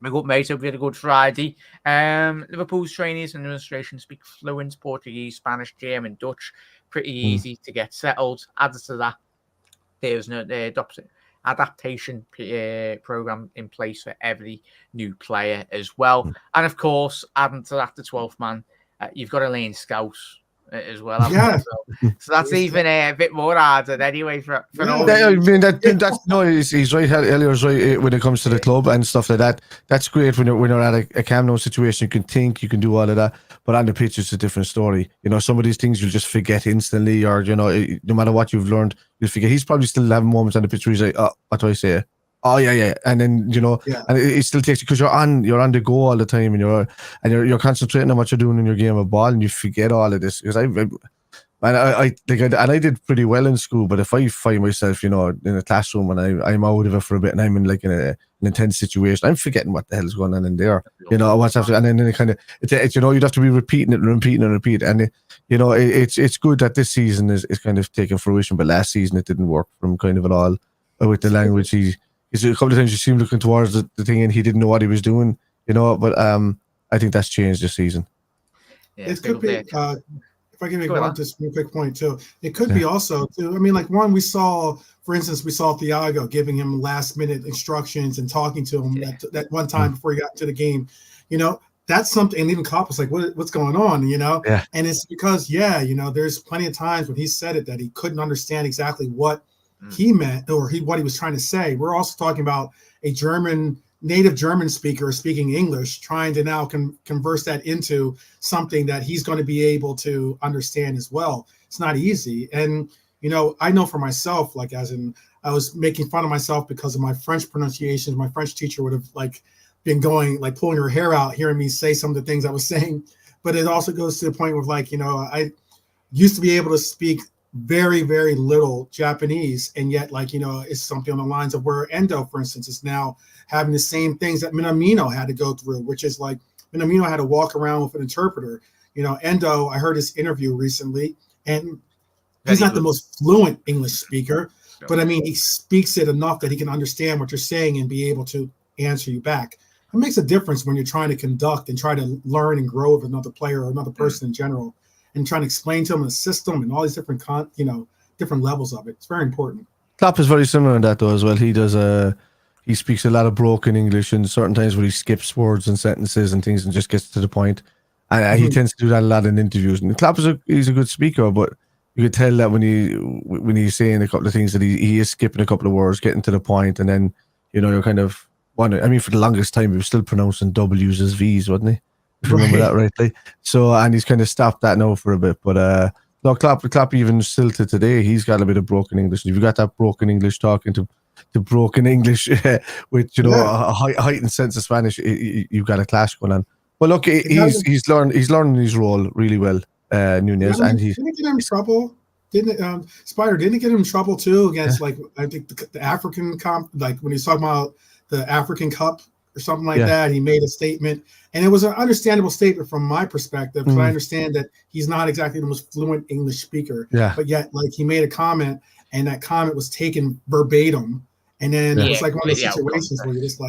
Big up, mate. Hope we had a good Friday. Liverpool's trainees and administration speak fluent Portuguese, Spanish, German, Dutch. Pretty easy to get settled. Added to that, there's no adaptation program in place for every new player as well. And of course, adding to that, the 12th man, you've got to learn Scouse as well. So that's even a bit more harder anyway for I mean that's no, he's right. Elio's right when it comes to the club and stuff like that. That's great when you're at a Camp Nou situation. You can think, you can do all of that, but on the pitch it's a different story. Some of these things you'll just forget instantly, or no matter what you've learned, you'll forget. He's probably still having moments on the pitch where he's like, oh, what do I say? Oh yeah. And then, and it still takes you, because you're on the go all the time, and you're concentrating on what you're doing in your game of ball, and you forget all of this. Because I did pretty well in school, but if I find myself, in a classroom and I'm out of it for a bit and I'm in like an intense situation, I'm forgetting what the hell is going on in there. What's after, and then it kind of it's you'd have to be repeating it and repeat. And it's good that this season is kind of taking fruition, but last season it didn't work from kind of at all with the language. He's a couple of times you see him looking towards the thing and he didn't know what he was doing, but I think that's changed this season. Yeah, it could be. If I can make just one quick point too, it could be also too. I mean, like we saw Thiago giving him last minute instructions and talking to him that one time before he got to the game. That's something. And even Klopp was like, "What's going on?" Yeah. And it's because there's plenty of times when he said it that he couldn't understand exactly what he meant or what he was trying to say. We're also talking about a native German speaker speaking English, trying to now converse that into something that he's going to be able to understand as well. It's not easy. And, I know for myself, I was making fun of myself because of my French pronunciations. My French teacher would have been going, pulling her hair out, hearing me say some of the things I was saying. But it also goes to the point where I used to be able to speak very, very little Japanese. And yet, it's something on the lines of where Endo, for instance, is now having the same things that Minamino had to go through, which is Minamino had to walk around with an interpreter. Endo, I heard his interview recently, and he's not the most fluent English speaker, but I mean, he speaks it enough that he can understand what you're saying and be able to answer you back. It makes a difference when you're trying to conduct and try to learn and grow with another player or another person in general, and trying to explain to them the system and all these different, different levels of it. It's very important. Klopp is very similar in that though as well. He does he speaks a lot of broken English and certain times where he skips words and sentences and things and just gets to the point. And he tends to do that a lot in interviews. And Klopp he's a good speaker, but you could tell that when he's saying a couple of things that he is skipping a couple of words, getting to the point, and then you're kind of wondering. I mean, for the longest time he was still pronouncing W's as V's, wasn't he? If you remember that rightly. So, and he's kind of stopped that now for a bit. But no, Klopp even still to today, he's got a bit of broken English. If you got that broken English talking to broken English with a heightened sense of Spanish, you've got a clash going on. But look, he's learning his role really well, Nunez, and he didn't get him in trouble. Spider didn't get him in trouble too against I think the African when he's talking about the African Cup or something like that. He made a statement, and it was an understandable statement from my perspective because I understand that he's not exactly the most fluent English speaker. Yeah. But yet, he made a comment, and that comment was taken verbatim. And then it was one of those situations where you're just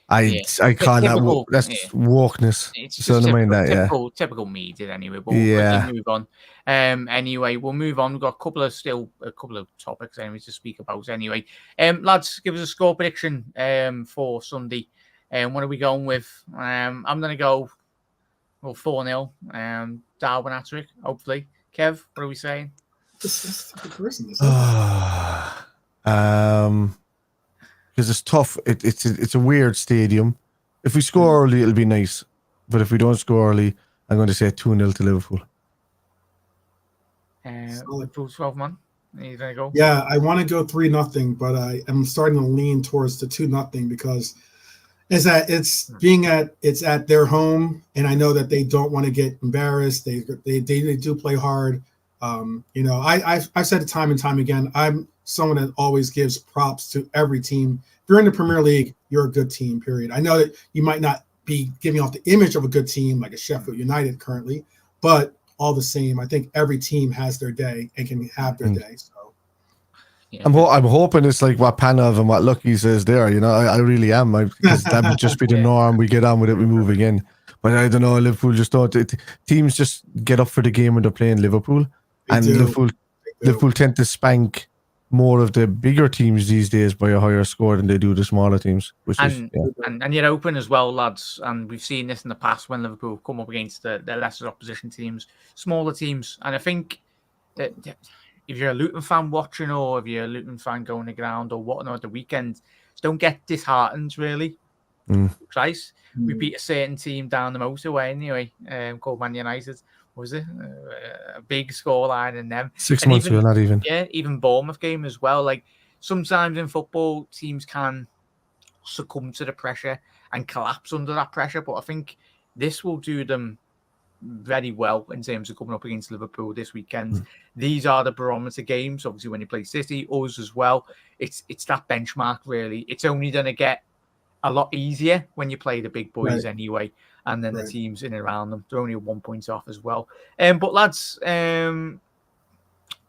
I call that that's wokeness. It's so just typical media anyway. But we'll move on. Anyway, we'll move on. We've got a couple of topics anyway to speak about. Anyway, lads, give us a score prediction for Sunday. What are we going with? I'm gonna go 4-0. Darwin hat-trick, hopefully. Kev, what are we saying? That's the person. Because it's tough. It's a weird stadium. If we score early, it'll be nice. But if we don't score early, I'm going to say 2-0 to Liverpool. Liverpool 12 man. Are you going to go? Yeah, I want to go 3-0, but I'm starting to lean towards the 2-0 because it's at their home, and I know that they don't want to get embarrassed. They do play hard. I've said it time and time again. I'm someone that always gives props to every team. If you're in the Premier League, you're a good team, period. I know that you might not be giving off the image of a good team like a Sheffield United currently, but all the same, I think every team has their day and can have their day. So I'm hoping it's like what Panov and what Lucky says there. I really am, because that would just be the norm. We get on with it, we move again. But I don't know, Liverpool just don't. Teams just get up for the game when they're playing Liverpool. Liverpool tend to spank more of the bigger teams these days by a higher score than they do the smaller teams. And you're open as well, lads. And we've seen this in the past when Liverpool come up against the lesser opposition teams, smaller teams. And I think that if you're a Luton fan watching, or if you're a Luton fan going to ground or whatnot at the weekend, don't get disheartened, really. twice. We beat a certain team down the motorway anyway, called Man United. What was it? A big scoreline in them. 6 and months ago, not even. Yeah, even Bournemouth game as well. Like sometimes in football, teams can succumb to the pressure and collapse under that pressure. But I think this will do them very well in terms of coming up against Liverpool this weekend. These are the barometer games. Obviously, when you play City, us as well, it's that benchmark really. It's only going to get a lot easier when you play the big boys anyway, and then the teams in and around them. They're only 1 point off as well. But lads,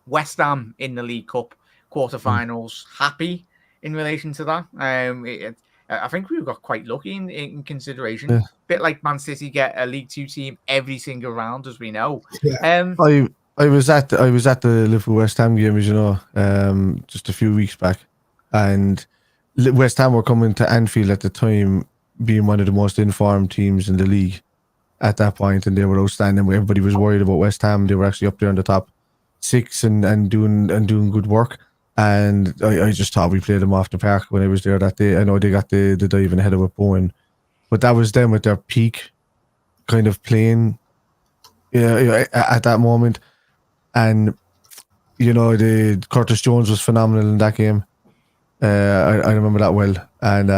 West Ham in the League Cup quarterfinals, happy in relation to that. I think we got quite lucky in consideration. A bit like Man City get a League Two team every single round, as we know. Yeah. I was at the Liverpool West Ham game, as you know, just a few weeks back, and West Ham were coming to Anfield at the time, being one of the most informed teams in the league at that point, and they were outstanding. Everybody was worried about West Ham. They were actually up there in the top 6 and doing good work. And I just thought we played them off the park when I was there that day. I know they got the dive in ahead of it Bowen, but that was them at their peak kind of playing at that moment. And, the Curtis Jones was phenomenal in that game. I remember that well. And,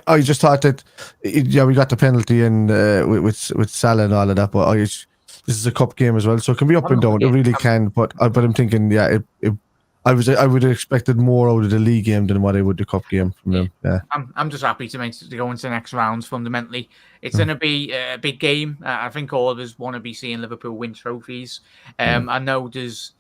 I just thought that, we got the penalty and with Salah and all of that, but this is a cup game as well, so it can be up and down. It really can. But I'm thinking, I would have expected more out of the league game than what I would the cup game from them. Yeah, I'm just happy to go into the next rounds. Fundamentally, it's going to be a big game. I think all of us want to be seeing Liverpool win trophies. I know there's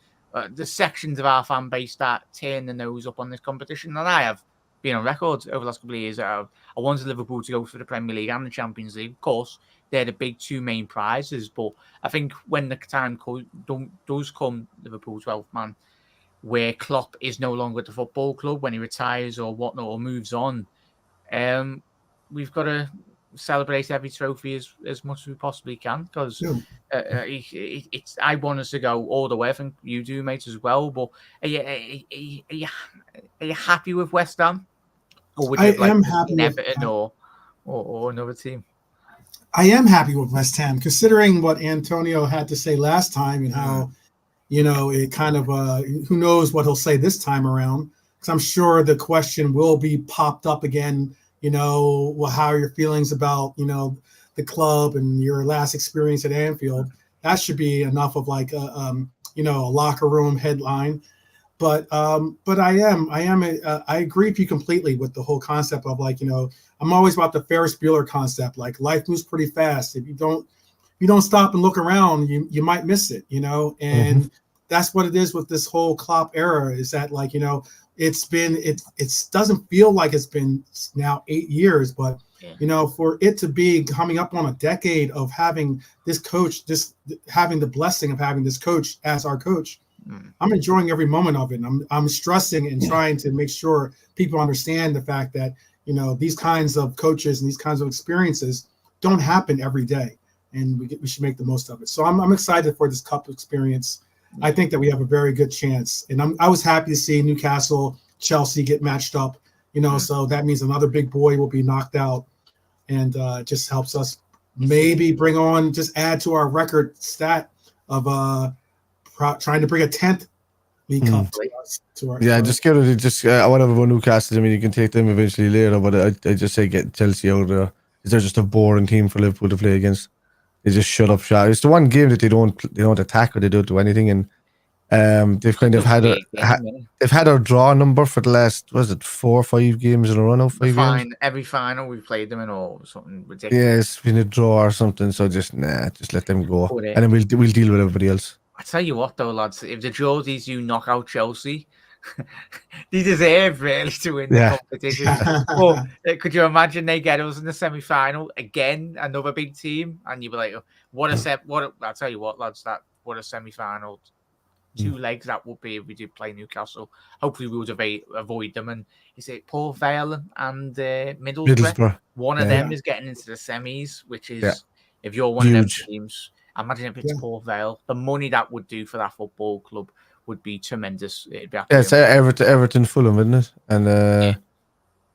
sections of our fan base that turn the nose up on this competition, and I have been on record over the last couple of years. I wanted Liverpool to go for the Premier League and the Champions League. Of course, they're the big two main prizes. But I think when the time does come, Liverpool 12th man, where Klopp is no longer at the football club, when he retires or whatnot or moves on, we've got to celebrate every trophy as much as we possibly can, because I want us to go all the way. I think you do, mate, as well. But are you happy with West Ham? Or would you am happy with Everton or another team? I am happy with West Ham, considering what Antonio had to say last time and how, it kind of, who knows what he'll say this time around. Because I'm sure the question will be popped up again, how are your feelings about, the club and your last experience at Anfield. That should be enough of like a locker room headline. But I agree with you completely with the whole concept of like, I'm always about the Ferris Bueller concept. Like life moves pretty fast. If you don't stop and look around, you might miss it, and that's what it is with this whole Klopp era, is that like, it doesn't feel like it's been now 8 years, but for it to be coming up on a decade of having this coach, having the blessing of having this coach as our coach, I'm enjoying every moment of it. I'm stressing and trying to make sure people understand the fact that, these kinds of coaches and these kinds of experiences don't happen every day, and we should make the most of it. So I'm excited for this cup experience. I think that we have a very good chance, and I was happy to see Newcastle, Chelsea get matched up, so that means another big boy will be knocked out, and it just helps us maybe add to our record stat of trying to bring a 10th League Cup to our just get it. Whatever about Newcastle. I mean, you can take them eventually later, but I just say get Chelsea out of there. They're just a boring team for Liverpool to play against. They just shut up shop. It's the one game that they don't attack or they don't do anything, and they've kind of had a draw number for the last 4 or 5 games in a row now. 5 games. Every final we've played them in, or something ridiculous. Yeah, it's been a draw or something. So just let them go, and then we'll deal with everybody else. I tell you what, though, lads, if the Geordies do knock out Chelsea, they deserve really to win the competition. But could you imagine they get us in the semi-final again, another big team, and you'd be like, I'll tell you what, lads, what a semi-final 2 legs that would be if we did play Newcastle. Hopefully we would avoid them. And is it Port Vale and Middlesbrough? One of them is getting into the semis, which is, if you're one of them teams, imagine if it's Port Vale, the money that would do for that football club would be tremendous. It'd be it's Everton, Fulham, isn't it? And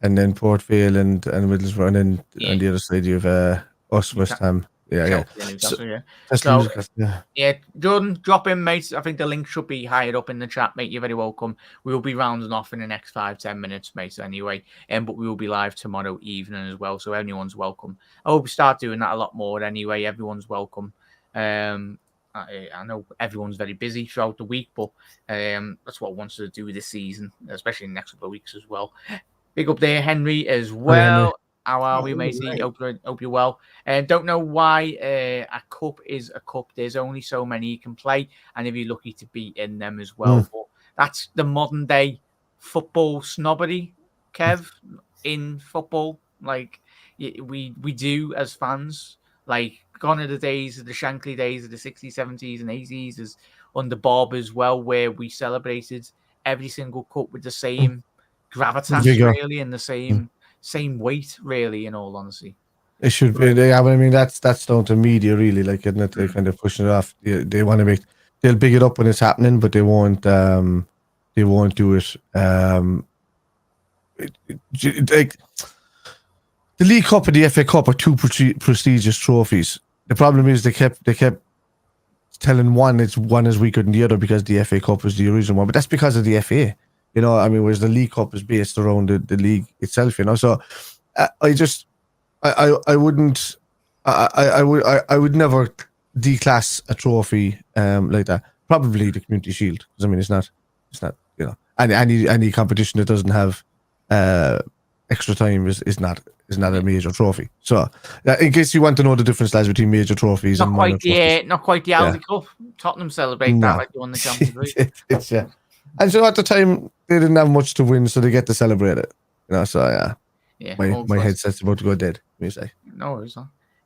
and then Port Vale and Middlesbrough, and then on the other side you have us, West Ham. Yeah. That's So, Newcastle, yeah, Jordan, drop in, mate. I think the link should be higher up in the chat, mate. You're very welcome. We will be rounding off in the next 5-10 minutes, mate, anyway. But we will be live tomorrow evening as well, so anyone's welcome. I hope we start doing that a lot more anyway. Everyone's welcome. I know everyone's very busy throughout the week, but that's what I wanted to do this season, especially in the next couple of weeks as well. Big up there, Henry, as well. Henry. How are we, matey? Hope you're well. Don't know why a cup is a cup. There's only so many you can play, and if you're lucky to be in them as well. But that's the modern day football snobbery, Kev, in football. Like we do as fans. Like gone are the days of the Shankly days of the 60s, 70s, and 80s, as under Bob as well, where we celebrated every single cup with the same gravitas, really, and the same weight, really, in all honesty. It should be. Yeah, but I mean that's down to media, really. Like, isn't it? They're kind of pushing it off. They want to they'll big it up when it's happening, but they won't do it. Like the League Cup and the FA Cup are two prestigious trophies. The problem is they kept telling one is weaker than the other because the FA Cup was the original one, but that's because of the FA. You know, I mean, whereas the League Cup is based around the league itself, you know. So I would never declass a trophy like that. Probably the Community Shield, because I mean, it's not, you know, any competition that doesn't have extra time is not a major trophy. So in case you want to know the difference, lads, between major trophies and minor trophies. Not quite the Aldi Cup. Tottenham celebrate that like they won the Champions League. It's And so at the time they didn't have much to win, so they get to celebrate it. You know, so my headset's about to go dead. Let me say. No worries.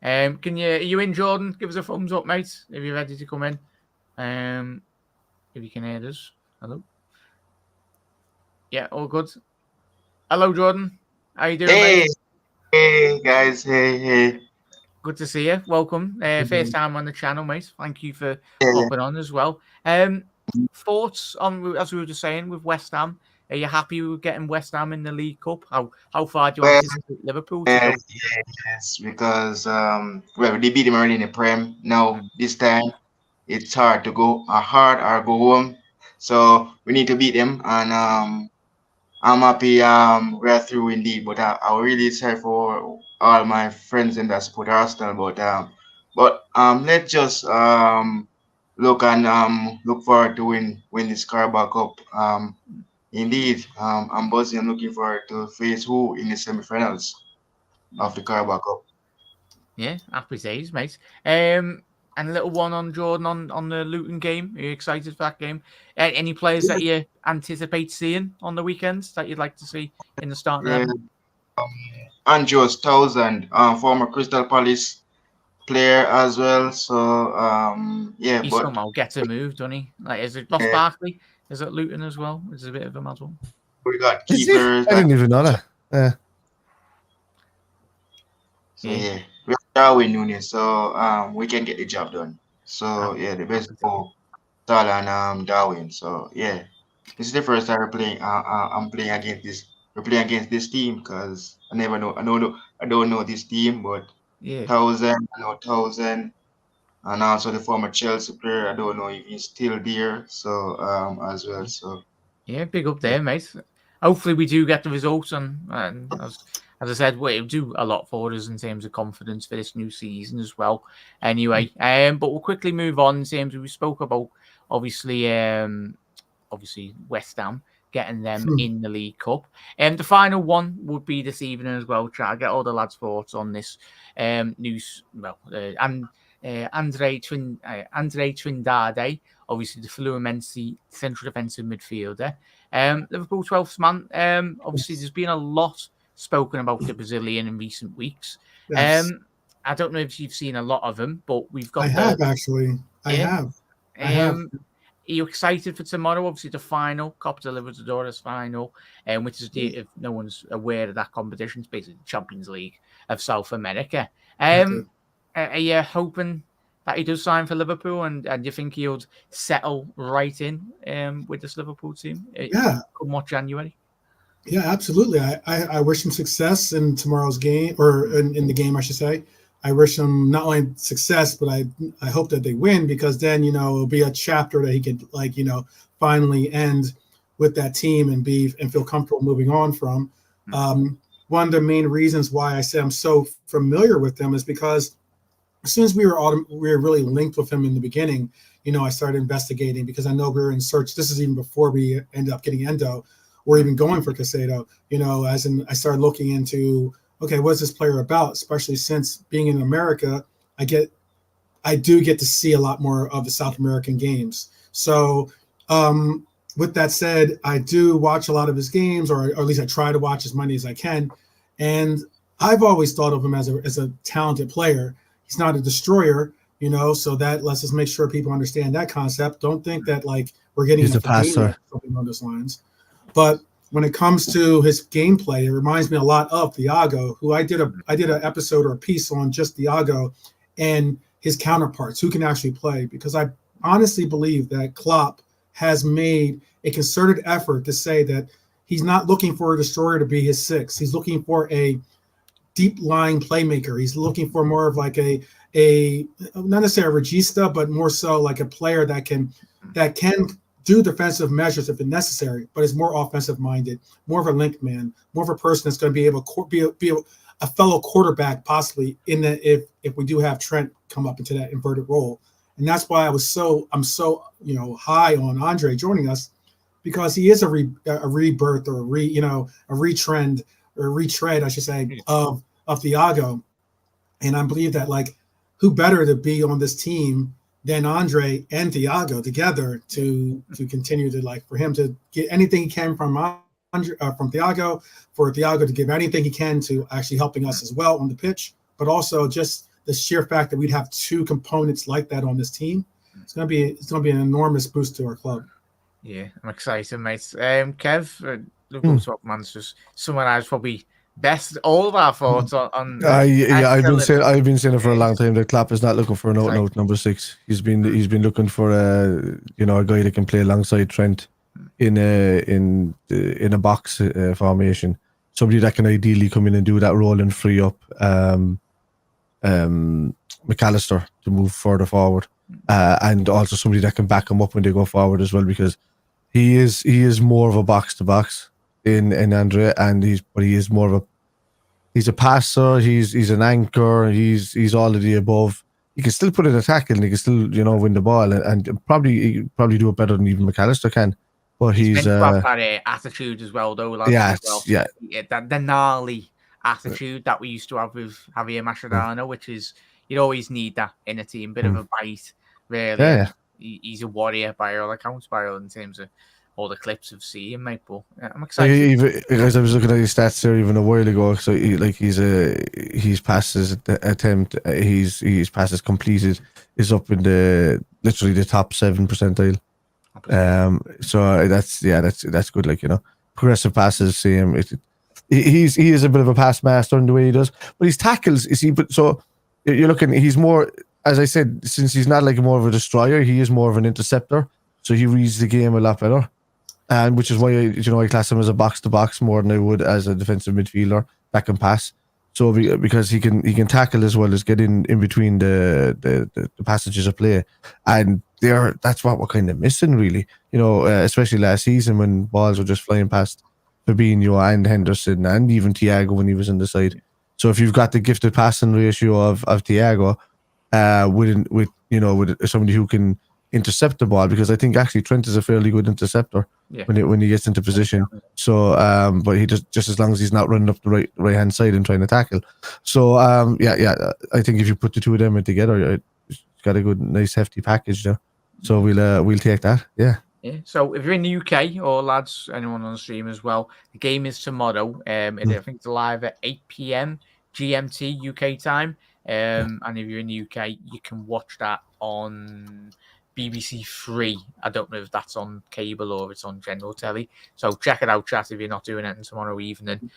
Are you in, Jordan? Give us a thumbs up, mate, if you're ready to come in. If you can hear us. Hello. Yeah, all good. Hello, Jordan. How you doing, mate? Hey guys. Hey. Good to see you. Welcome. First time on the channel, mate. Thank you for hopping on as well. Thoughts on, as we were just saying, with West Ham? Are you happy with getting West Ham in the League Cup? How far do you anticipate Liverpool to go? Yes, because they beat them early in the Prem. Now this time it's hard to go or go home. So we need to beat them, and I'm happy we're through indeed. But I really sorry for all my friends in that support Arsenal. But let's just look forward to win this Carabao Cup. Indeed, I'm buzzing. I'm looking forward to face who in the semi-finals of the Carabao Cup. Yeah, happy days, mate. And a little one on Jordan on the Luton game. Are you excited for that game? Any players that you anticipate seeing on the weekends that you'd like to see in the starting 11? Andrews Townsend, former Crystal Palace player as well. So he somehow gets a move, doesn't he? Like, is it Ross Barkley? Is it Luton as well? It's a bit of a mad one. We got keepers. I didn't even know that. So we have Darwin Nunez, so we can get the job done. So the best for Salah and Darwin. So this is the first time I'm playing against this. We're playing against this team because I never know. I don't know this team, but Townsend, and also the former Chelsea player. I don't know if he's still there. So as well. So big up there, mate. Hopefully we do get the results, and as I said, we'll do a lot for us in terms of confidence for this new season as well. Anyway, but we'll quickly move on in terms of, we spoke about obviously West Ham getting them in the League Cup. The final one would be this evening as well. Try to get all the lads' thoughts on this news. Well, Andre Trindade, obviously the Fluminense central defensive midfielder. Liverpool 12th man. Obviously, there's been a lot spoken about the Brazilian in recent weeks. Yes. I don't know if you've seen a lot of them, but we've got. I have. Are you excited for tomorrow? Obviously, the final, Copa de Libertadores final, which is, if no one's aware of that competition, it's basically the Champions League of South America. Are you hoping that he does sign for Liverpool, and you think he'll settle right in with this Liverpool team? Yeah. Come what January? Yeah, absolutely. I wish him success in tomorrow's game, or in the game, I should say. I wish him not only success, but I hope that they win, because then, it'll be a chapter that he could, like, finally end with that team and feel comfortable moving on from. One of the main reasons why I say I'm so familiar with them is because as soon as we were really linked with him in the beginning, I started investigating, because I know we were in search. This is even before we ended up getting Endo, or even going for Casado. As in, I started looking into, okay, what's this player about? Especially since being in America, I do get to see a lot more of the South American games. So, with that said, I do watch a lot of his games, or at least I try to watch as many as I can. And I've always thought of him as a talented player. He's not a destroyer, so that let's just make sure people understand that concept. Don't think that like we're getting He's a passer. or something along those lines. But when it comes to his gameplay, it reminds me a lot of Thiago, who I did an episode or a piece on just Thiago and his counterparts who can actually play, because I honestly believe that Klopp has made a concerted effort to say that he's not looking for a destroyer to be his six. He's looking for a deep lying playmaker. He's looking for more of like a not necessarily a regista, but more so like a player that can do defensive measures if it's necessary, but is more offensive minded, more of a link man, more of a person that's going to be able to be a fellow quarterback, possibly in that if we do have Trent come up into that inverted role. And that's why I'm so high on Andre joining us, because he is a rebirth, or a retread, I should say, of Thiago. And I believe that, like, who better to be on this team than Andre and Thiago together to continue to, like, for him to get anything he can from Thiago, for Thiago to give anything he can to actually helping us as well on the pitch, but also just the sheer fact that we'd have two components like that on this team. It's gonna be an enormous boost to our club. Yeah, I'm excited, mate. Kev, Liverpool top man's just summarised probably best all of our thoughts on I've been saying it for a long time that Klopp is not looking for an out number 6. He's been looking for a guy that can play alongside Trent in a box formation. Somebody that can ideally come in and do that role and free up McAllister to move further forward, and also somebody that can back him up when they go forward as well, because he is more of a box to box in Andre, and he's more of he's a passer, he's an anchor, he's all of the above. He can still put in a tackle and he can still win the ball and probably do it better than even McAllister can. But he's got that attitude as well, though. The gnarly attitude that we used to have with Javier Mascherano, which is you'd always need that in a team, bit of a bite, really. Yeah. He's a warrior by all accounts, in terms of all the clips of seeing, mate. But I'm excited. As I was looking at his stats there even a while ago, so his passes attempt, his passes completed is up in literally the top 7 percentile. So that's good. Like, progressive passes, same. He is a bit of a pass master in the way he does, but his tackles so you're looking. He's more, as I said, since he's not like more of a destroyer, he is more of an interceptor. So he reads the game a lot better, and which is why I class him as a box to box more than I would as a defensive midfielder that can pass. So because he can tackle as well as get in between the passages of play, and that's what we're kind of missing, really. Especially last season when balls were just flying past Fabinho and Henderson and even Thiago when he was in the side. So if you've got the gifted passing ratio of Thiago, with somebody who can intercept the ball, because I think actually Trent is a fairly good interceptor when he gets into position. So, but he just as long as he's not running up the right hand side and trying to tackle. So, I think if you put the two of them together, it's got a good, nice, hefty package there. So we'll take that. Yeah. Yeah. So if you're in the UK, or lads, anyone on the stream as well, the game is tomorrow. I think it's live at 8 p.m. GMT UK time. And if you're in the UK, you can watch that on BBC 3. I don't know if that's on cable or it's on general telly. So check it out, chat, if you're not doing anything tomorrow evening.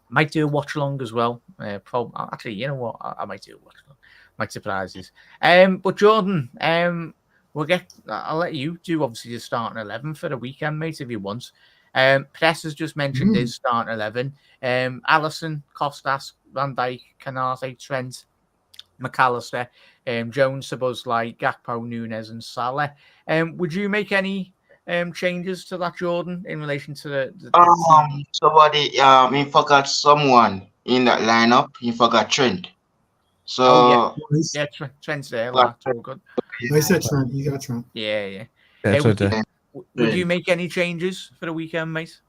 Might do a watch along as well. Actually, you know what? I might do a watch along. Might surprises. But Jordan, I'll let you do obviously the starting 11 for the weekend, mate, if you want. Press has just mentioned his starting 11. Allison, Costas, Van Dijk, Canate, Trent, McAllister, Jones, Sabuzlai, Gakpo, Nunez, and Salah. Would you make any changes to that, Jordan, in relation to the Somebody he forgot someone in that lineup. He forgot Trent. So Oh yeah, Nice. yeah, Trent's there. That's all good. I said Trent. You got Trent. Yeah. That's would, right you, there. would you make any changes for the weekend, mate?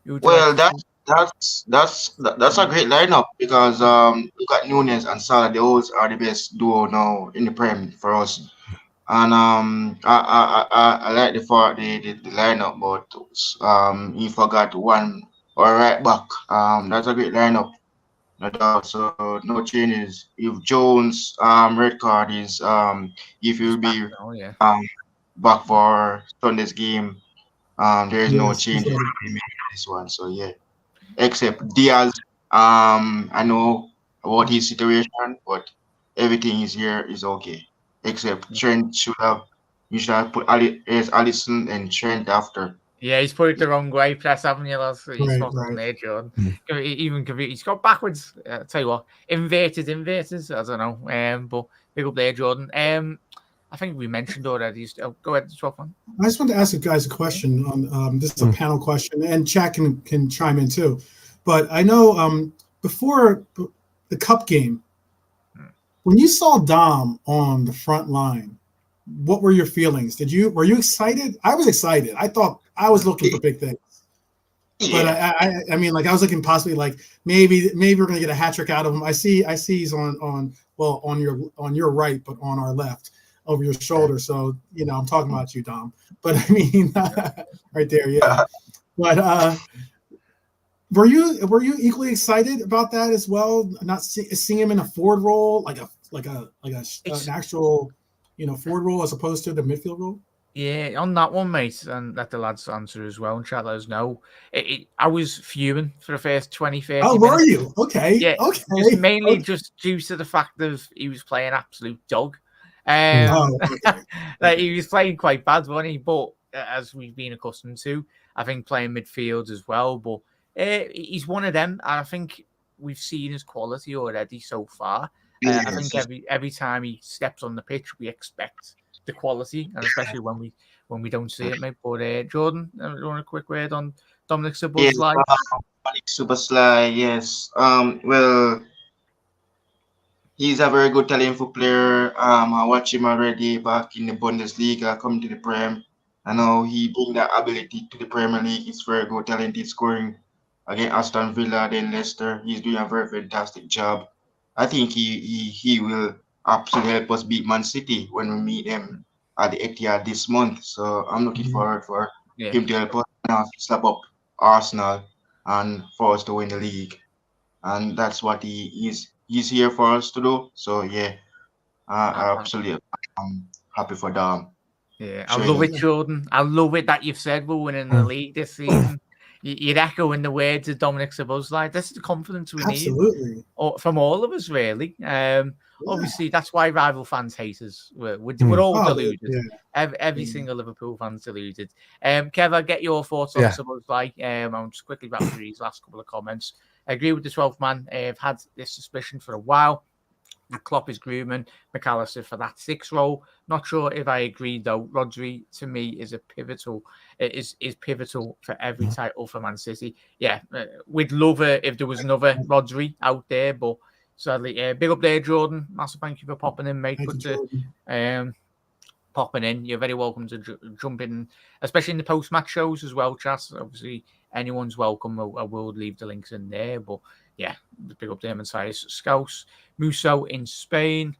well, that's a great lineup because we got Nunez and Salah. Those are the best duo now in the Prem for us. And I like the lineup, but he forgot one or right back. That's a great lineup. No doubt. So no changes. If Jones red card is if He's he'll back be now, yeah. back for Sunday's game, there is no Yes, he's changes ready. in this one. So yeah, except Diaz. I know about his situation, but everything is here is okay. Except Trent you should have put Allison and Trent after. Yeah, he's put it the wrong way. Press, haven't you, lads? He's Right, spot on right. there, Jordan. Mm. Even he's got backwards. Tell you what, inverted. I don't know. But big up there, Jordan. I think we mentioned already. Go ahead, swap one. I just wanted to ask you guys a question on this is a panel question, and chat can chime in too. But I know before the cup game, when you saw Dom on the front line, what were your feelings? Were you excited? I was excited. I thought I was looking for big things. But I mean, like I was looking possibly like maybe we're gonna get a hat trick out of him. I see he's on your right, but on our left over your shoulder. So I'm talking about you, Dom. But I mean, right there, yeah. But were you equally excited about that as well? Not seeing him in a forward role, like an actual forward role as opposed to the midfield role. Yeah, on that one, mate, and let the lads answer as well and chat let us know. I was fuming for the first 20, 30 Oh, minutes. were you? Okay. Yeah, Okay. just mainly Okay. just due to the fact of he was playing absolute dog. Okay. Like he was playing quite bad, wasn't he? But as we've been accustomed to, I think playing midfield as well. But he's one of them. And I think we've seen his quality already so far. I think every time he steps on the pitch, we expect the quality, and especially when we don't see it, mate. But Jordan, you want a quick word on Dominic Szoboszlai? Dominic Szoboszlai, yes. Well, he's a very good, talented player. I watch him already back in the Bundesliga, coming to the Prem. I know he bring that ability to the Premier League. He's very good, talented, scoring against Aston Villa, then Leicester. He's doing a very fantastic job. I think he will absolutely help us beat Man City when we meet them at the Etihad this month. So I'm looking forward for him to help us slap up Arsenal and for us to win the league. And that's what he's here for us to do. So yeah, absolutely, I'm happy for them. Yeah, I love it, Jordan. I love it that you've said we're winning the league this season. You're echoing the words of Dominic Szoboszlai. This is the confidence we need from all of us, really. Obviously, that's why rival fans hate us. We're all deluded. Yeah. Every single Liverpool fan's deluded. Kev, I'll get your thoughts on Szoboszlai. I'll just quickly wrap through these last couple of comments. I agree with the 12th man. I've had this suspicion for a while. Klopp is grooming McAllister for that 6 role. Not sure if I agree though. Rodri to me is pivotal for every title for Man City. Yeah, we'd love it if there was another Rodri out there, but sadly, big up there, Jordan. Massive thank you for popping in, mate. Good to popping in. You're very welcome to jump in, especially in the post-match shows as well, chat. Obviously, anyone's welcome. I will leave the links in there, but yeah, big up there, Matthias Scouse. Musso in Spain.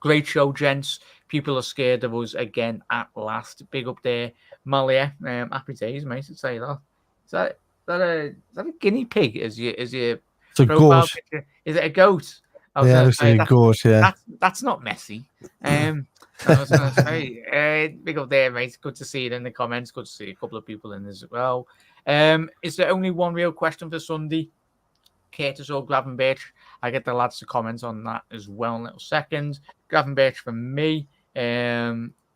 Great show, gents. People are scared of us again at last. Big up there, Malia. Happy days, mate. To say that. Is that a guinea pig? Is your it's a goat. Picture? Is it a goat? I was saying a goat. Yeah, that's not messy. I was going to say, big up there, mate. Good to see it in the comments. Good to see a couple of people in as well. Is there only one real question for Sunday? Curtis or Gravenberch? I get the lads to comment on that as well in a little second. Gravenberch for me.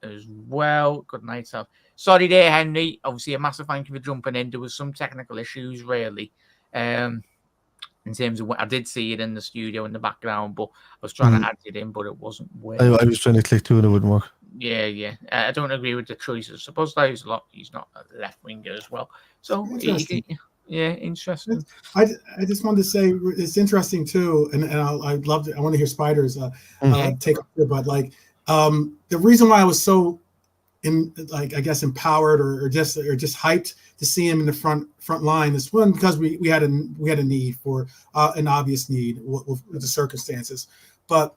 as well. Good night, Sal. Sorry there, Henry. Obviously, a massive thank you for jumping in. There was some technical issues, really. In terms of what I did see it in the studio in the background, but I was trying to add it in, but it wasn't working. I was trying to click too and it wouldn't work. Yeah. I don't agree with the choices. Suppose that he's not a left winger as well. So interesting. Interesting. I just wanted to say it's interesting too, and I'd love to. I want to hear Spiders take up here, but like the reason why I was so empowered or just hyped to see him in the front line is one because we had a need for an obvious need with the circumstances, but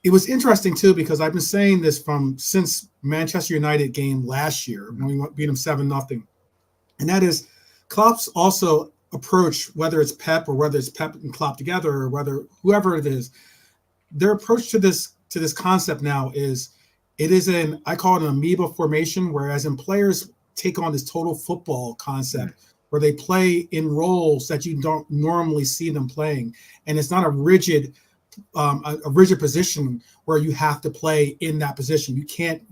it was interesting too because I've been saying this since Manchester United game last year when we beat them 7-0, and that is Klopp's also approach, whether it's Pep or whether it's Pep and Klopp together or whether whoever it is, their approach to this concept now is. It is I call it an amoeba formation, whereas in players take on this total football concept where they play in roles that you don't normally see them playing. And it's not a rigid position where you have to play in that position. You can't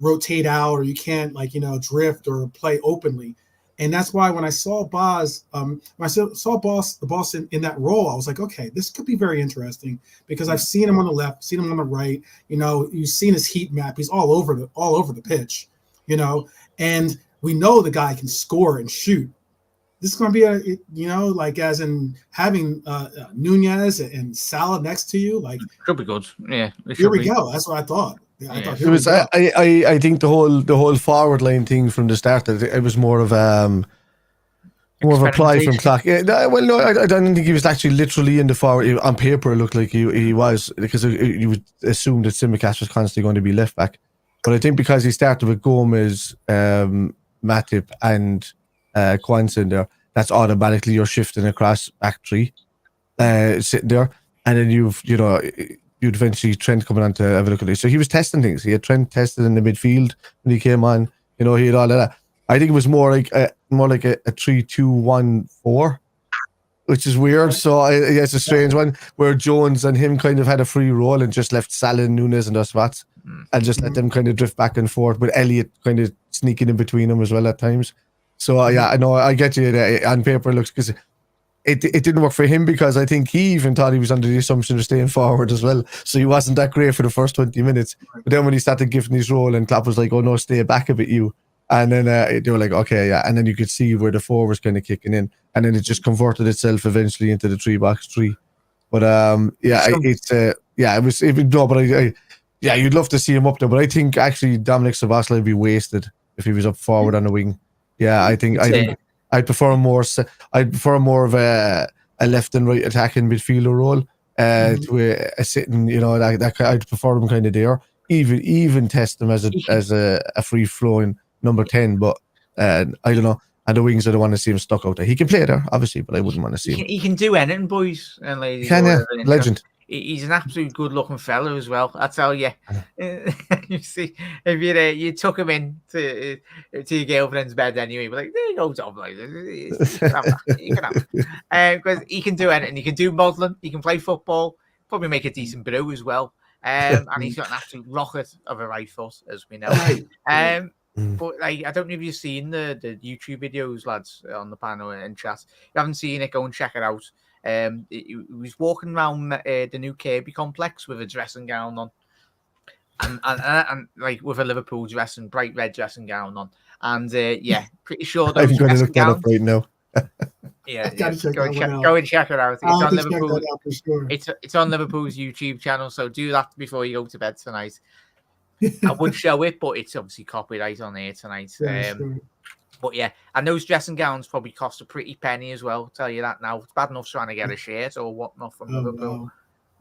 rotate out, or you can't drift or play openly. And that's why when I saw Boz, when I saw the boss in that role, I was like, okay, this could be very interesting because I've seen him on the left, seen him on the right. You've seen his heat map; he's all over the pitch. And we know the guy can score and shoot. This is going to be as in having Nunez and Salah next to you, could be good. Yeah, here we go. That's what I thought. I thought it was. I think the whole forward line thing from the start. It was more of a play from Clark. Yeah, no, I don't think he was actually literally in the forward. On paper, it looked like he was because you would assume that Tsimikas was constantly going to be left back. But I think because he started with Gomez, Matip, and Kwanzaa there, that's automatically you're shifting across back three, sitting there, and then you'd eventually Trent coming on to have a look at it. So he was testing things. He had Trent tested in the midfield when he came on. He had all of that. I think it was more like a 3-2-1-4, which is weird. So it's a strange one where Jones and him kind of had a free role and just left Salah and Nunez and those spots and just let them kind of drift back and forth with Elliott kind of sneaking in between them as well at times. So I know I get you. On paper, it looks because it didn't work for him because I think he even thought he was under the assumption of staying forward as well. So he wasn't that great for the first 20 minutes. But then when he started giving his role and Klopp was like, oh no, stay back a bit, you. And then they were like, okay, yeah. And then you could see where the four was kind of kicking in. And then it just converted itself eventually into the 3-box-3. But you'd love to see him up there. But I think actually Dominic Szoboszlai would be wasted if he was up forward on the wing. Yeah, I think I'd prefer more of a left and right attacking midfielder role to a sitting. I'd prefer him kind of there. Even test him as a free flowing number 10. But I don't know. And the wings, I don't want to see him stuck out there. He can play there, obviously, but I wouldn't want to see him. He can do anything, boys and ladies. He can, legend. He's an absolute good-looking fella as well. I tell you. You see, if you took him in to your girlfriend's bed anyway, but there you go, Tom. You can have it. Because he can do anything. He can do modelling. He can play football. Probably make a decent brew as well. And he's got an absolute rocket of a right foot, as we know. But I don't know if you've seen the YouTube videos, lads, on the panel and chat. If you haven't seen it, go and check it out. He was walking around the new Kirby complex with a dressing gown on, and like with a Liverpool bright red dressing gown on, and pretty sure those I'm going to look that up right now. Go and check it out. It's on Liverpool. Sure. It's on Liverpool's YouTube channel, so do that before you go to bed tonight. I would show it, but it's obviously copyright on here tonight. Sure. But yeah, and those dressing gowns probably cost a pretty penny as well. I'll tell you that now. It's bad enough trying to get a shirt or whatnot from Liverpool.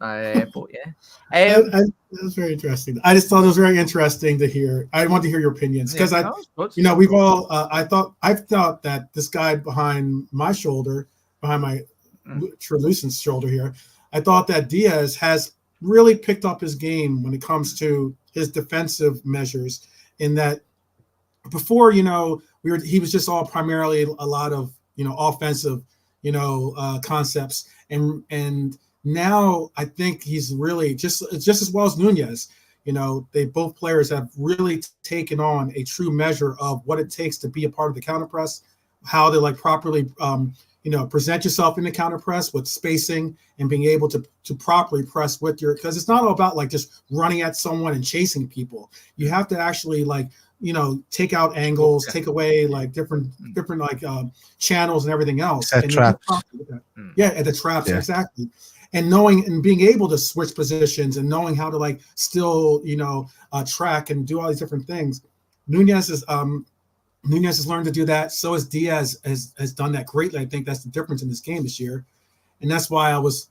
No. But yeah, that was very interesting. I just thought it was very interesting to hear. I want to hear your opinions because we've all. I thought that this guy behind my translucent shoulder here, I thought that Diaz has really picked up his game when it comes to his defensive measures. In that, before he was just all primarily a lot of offensive concepts, and now I think he's really just as well as Nunez. they both players have really taken on a true measure of what it takes to be a part of the counter press, how to like properly present yourself in the counter press with spacing and being able to properly press with because it's not all about like just running at someone and chasing people. You have to actually like take out angles, take away like different like channels and everything else. Set traps. At the traps, exactly. And knowing and being able to switch positions and knowing how to like still track and do all these different things. Nunez has learned to do that. So has Diaz has done that greatly. I think that's the difference in this game this year, and that's why I was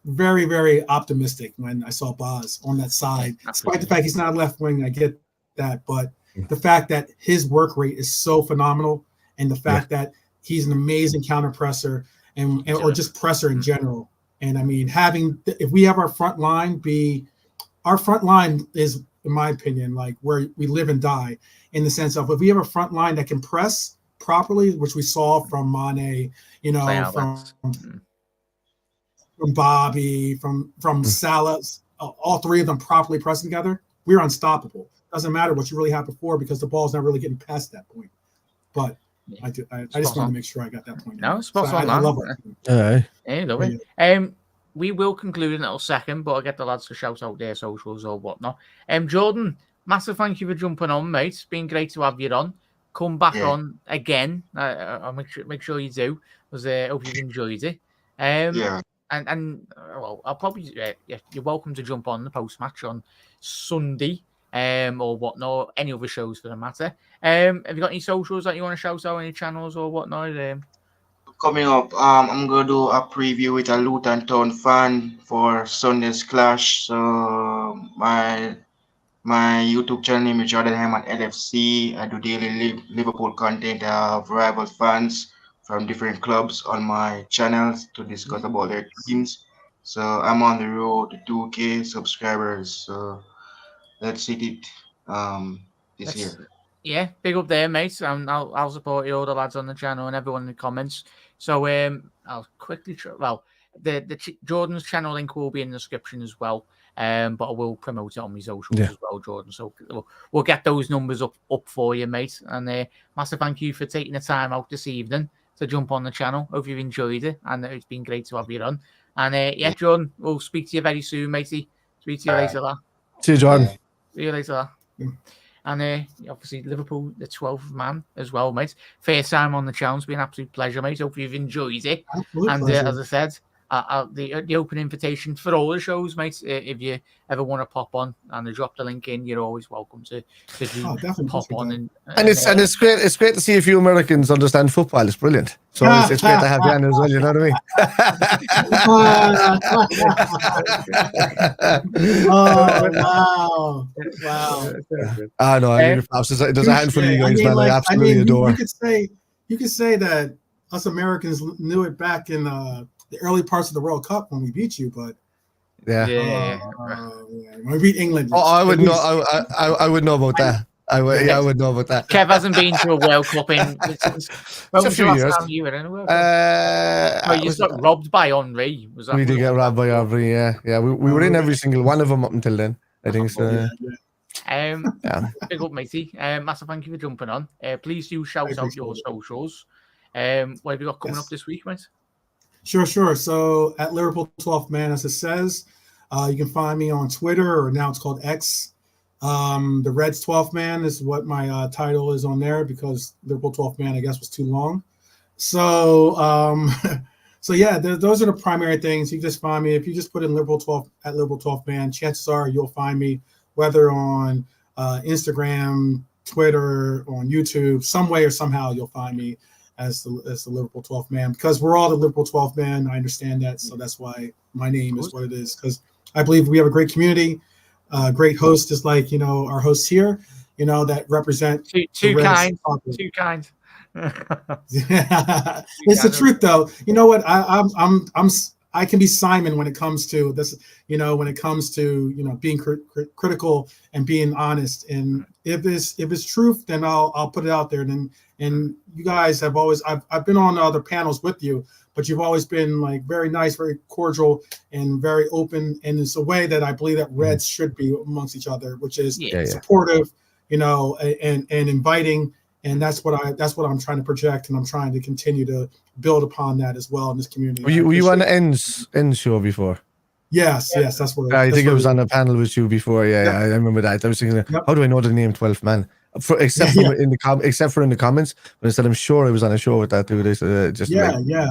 very, very optimistic when I saw Boz on that side. Despite the fact he's not left wing, I get that, but the fact that his work rate is so phenomenal, and the fact that he's an amazing counter presser or just presser in general. And I mean, if we have our front line is, in my opinion, like where we live and die, in the sense of if we have a front line that can press properly, which we saw from Mane, from Bobby, from Salah, all three of them properly pressing together, we're unstoppable. Doesn't matter what you really had before because the ball's not really getting past that point. But I just wanted to make sure I got that point. No, spot on. I love it. We will conclude in a little second, but I'll get the lads to shout out their socials or whatnot. Jordan, massive thank you for jumping on, mate. It's been great to have you on. Come back on again. I'll make sure you do, because I hope you've enjoyed it. And I'll probably you're welcome to jump on the post match on Sunday. Or whatnot, any other shows for the matter. Have you got any socials that you want to shout out, any channels or whatnot? Coming up, I'm gonna do a preview with a Luton Town fan for Sunday's clash. So my YouTube channel name is Jordan Hammond LFC. I do daily Liverpool content. I have rival fans from different clubs on my channels to discuss about their teams. So I'm on the road to 2K subscribers. So let's hit it this year. Yeah, big up there, mate. I'll support you, all the lads on the channel and everyone in the comments. So I'll quickly the Jordan's channel link will be in the description as well. But I will promote it on my socials as well, Jordan. So we'll get those numbers up for you, mate. And massive thank you for taking the time out this evening to jump on the channel. Hope you've enjoyed it, and it's been great to have you on. And Jordan, we'll speak to you very soon, matey. Speak to you later, lad. See you, Jordan. See you later. And obviously Liverpool, the 12th man as well, mate. First time on the channel. It's been an absolute pleasure, mate. Hope you've enjoyed it. And as I said, the open invitation for all the shows, mate. If you ever want to pop on and drop the link in, you're always welcome to pop on. And it's great. It's great to see a few Americans understand football. It's brilliant. So it's great to have you on as well. You know what I mean? Wow! I know. I mean, there's a handful of you guys, man. I absolutely adore. You could say that us Americans knew it back in the early parts of the World Cup when we beat you, but when we beat England. I would know. I would know about that. I would know about that. Kev hasn't been to a World Cup in a few years. You were in a World Cup? You got robbed by Henry. We did get robbed by Henry. Yeah. We were in every single one of them up until then. I think so. Big up, matey. Massive thank you for jumping on. Please do shout out your socials. What have you got coming up this week, mate? Sure. So at Liverpool 12th Man, as it says, you can find me on Twitter, or now it's called X. The Reds 12th Man is what my title is on there, because Liverpool 12th Man, I guess, was too long. So, those are the primary things. You can just find me if you just put in Liverpool 12th Man. Chances are you'll find me, whether on Instagram, Twitter, on YouTube, some way or somehow you'll find me as the Liverpool 12th Man, because we're all the Liverpool 12th Man. I understand that, so that's why my name is what it is, because I believe we have a great community, great hosts, just like our hosts here, that represent too kind. It's the truth, though. You know what? I can be Simon when it comes to this. When it comes to being critical and being honest. And if it's truth, then I'll put it out there. And you guys have always I've been on other panels with you, but you've always been like very nice, very cordial, and very open. And it's a way that I believe that Reds should be amongst each other, which is supportive, you know, and inviting. And that's what I'm trying to project, and I'm trying to continue to build upon that as well in this community. Were you on the Ends show before? Yes, that's what I think I was on a panel with you before. Yeah, I remember that. I was thinking, how do I know the name 12th Man? Except for in the comments, but instead, I'm sure I was on a show with that dude.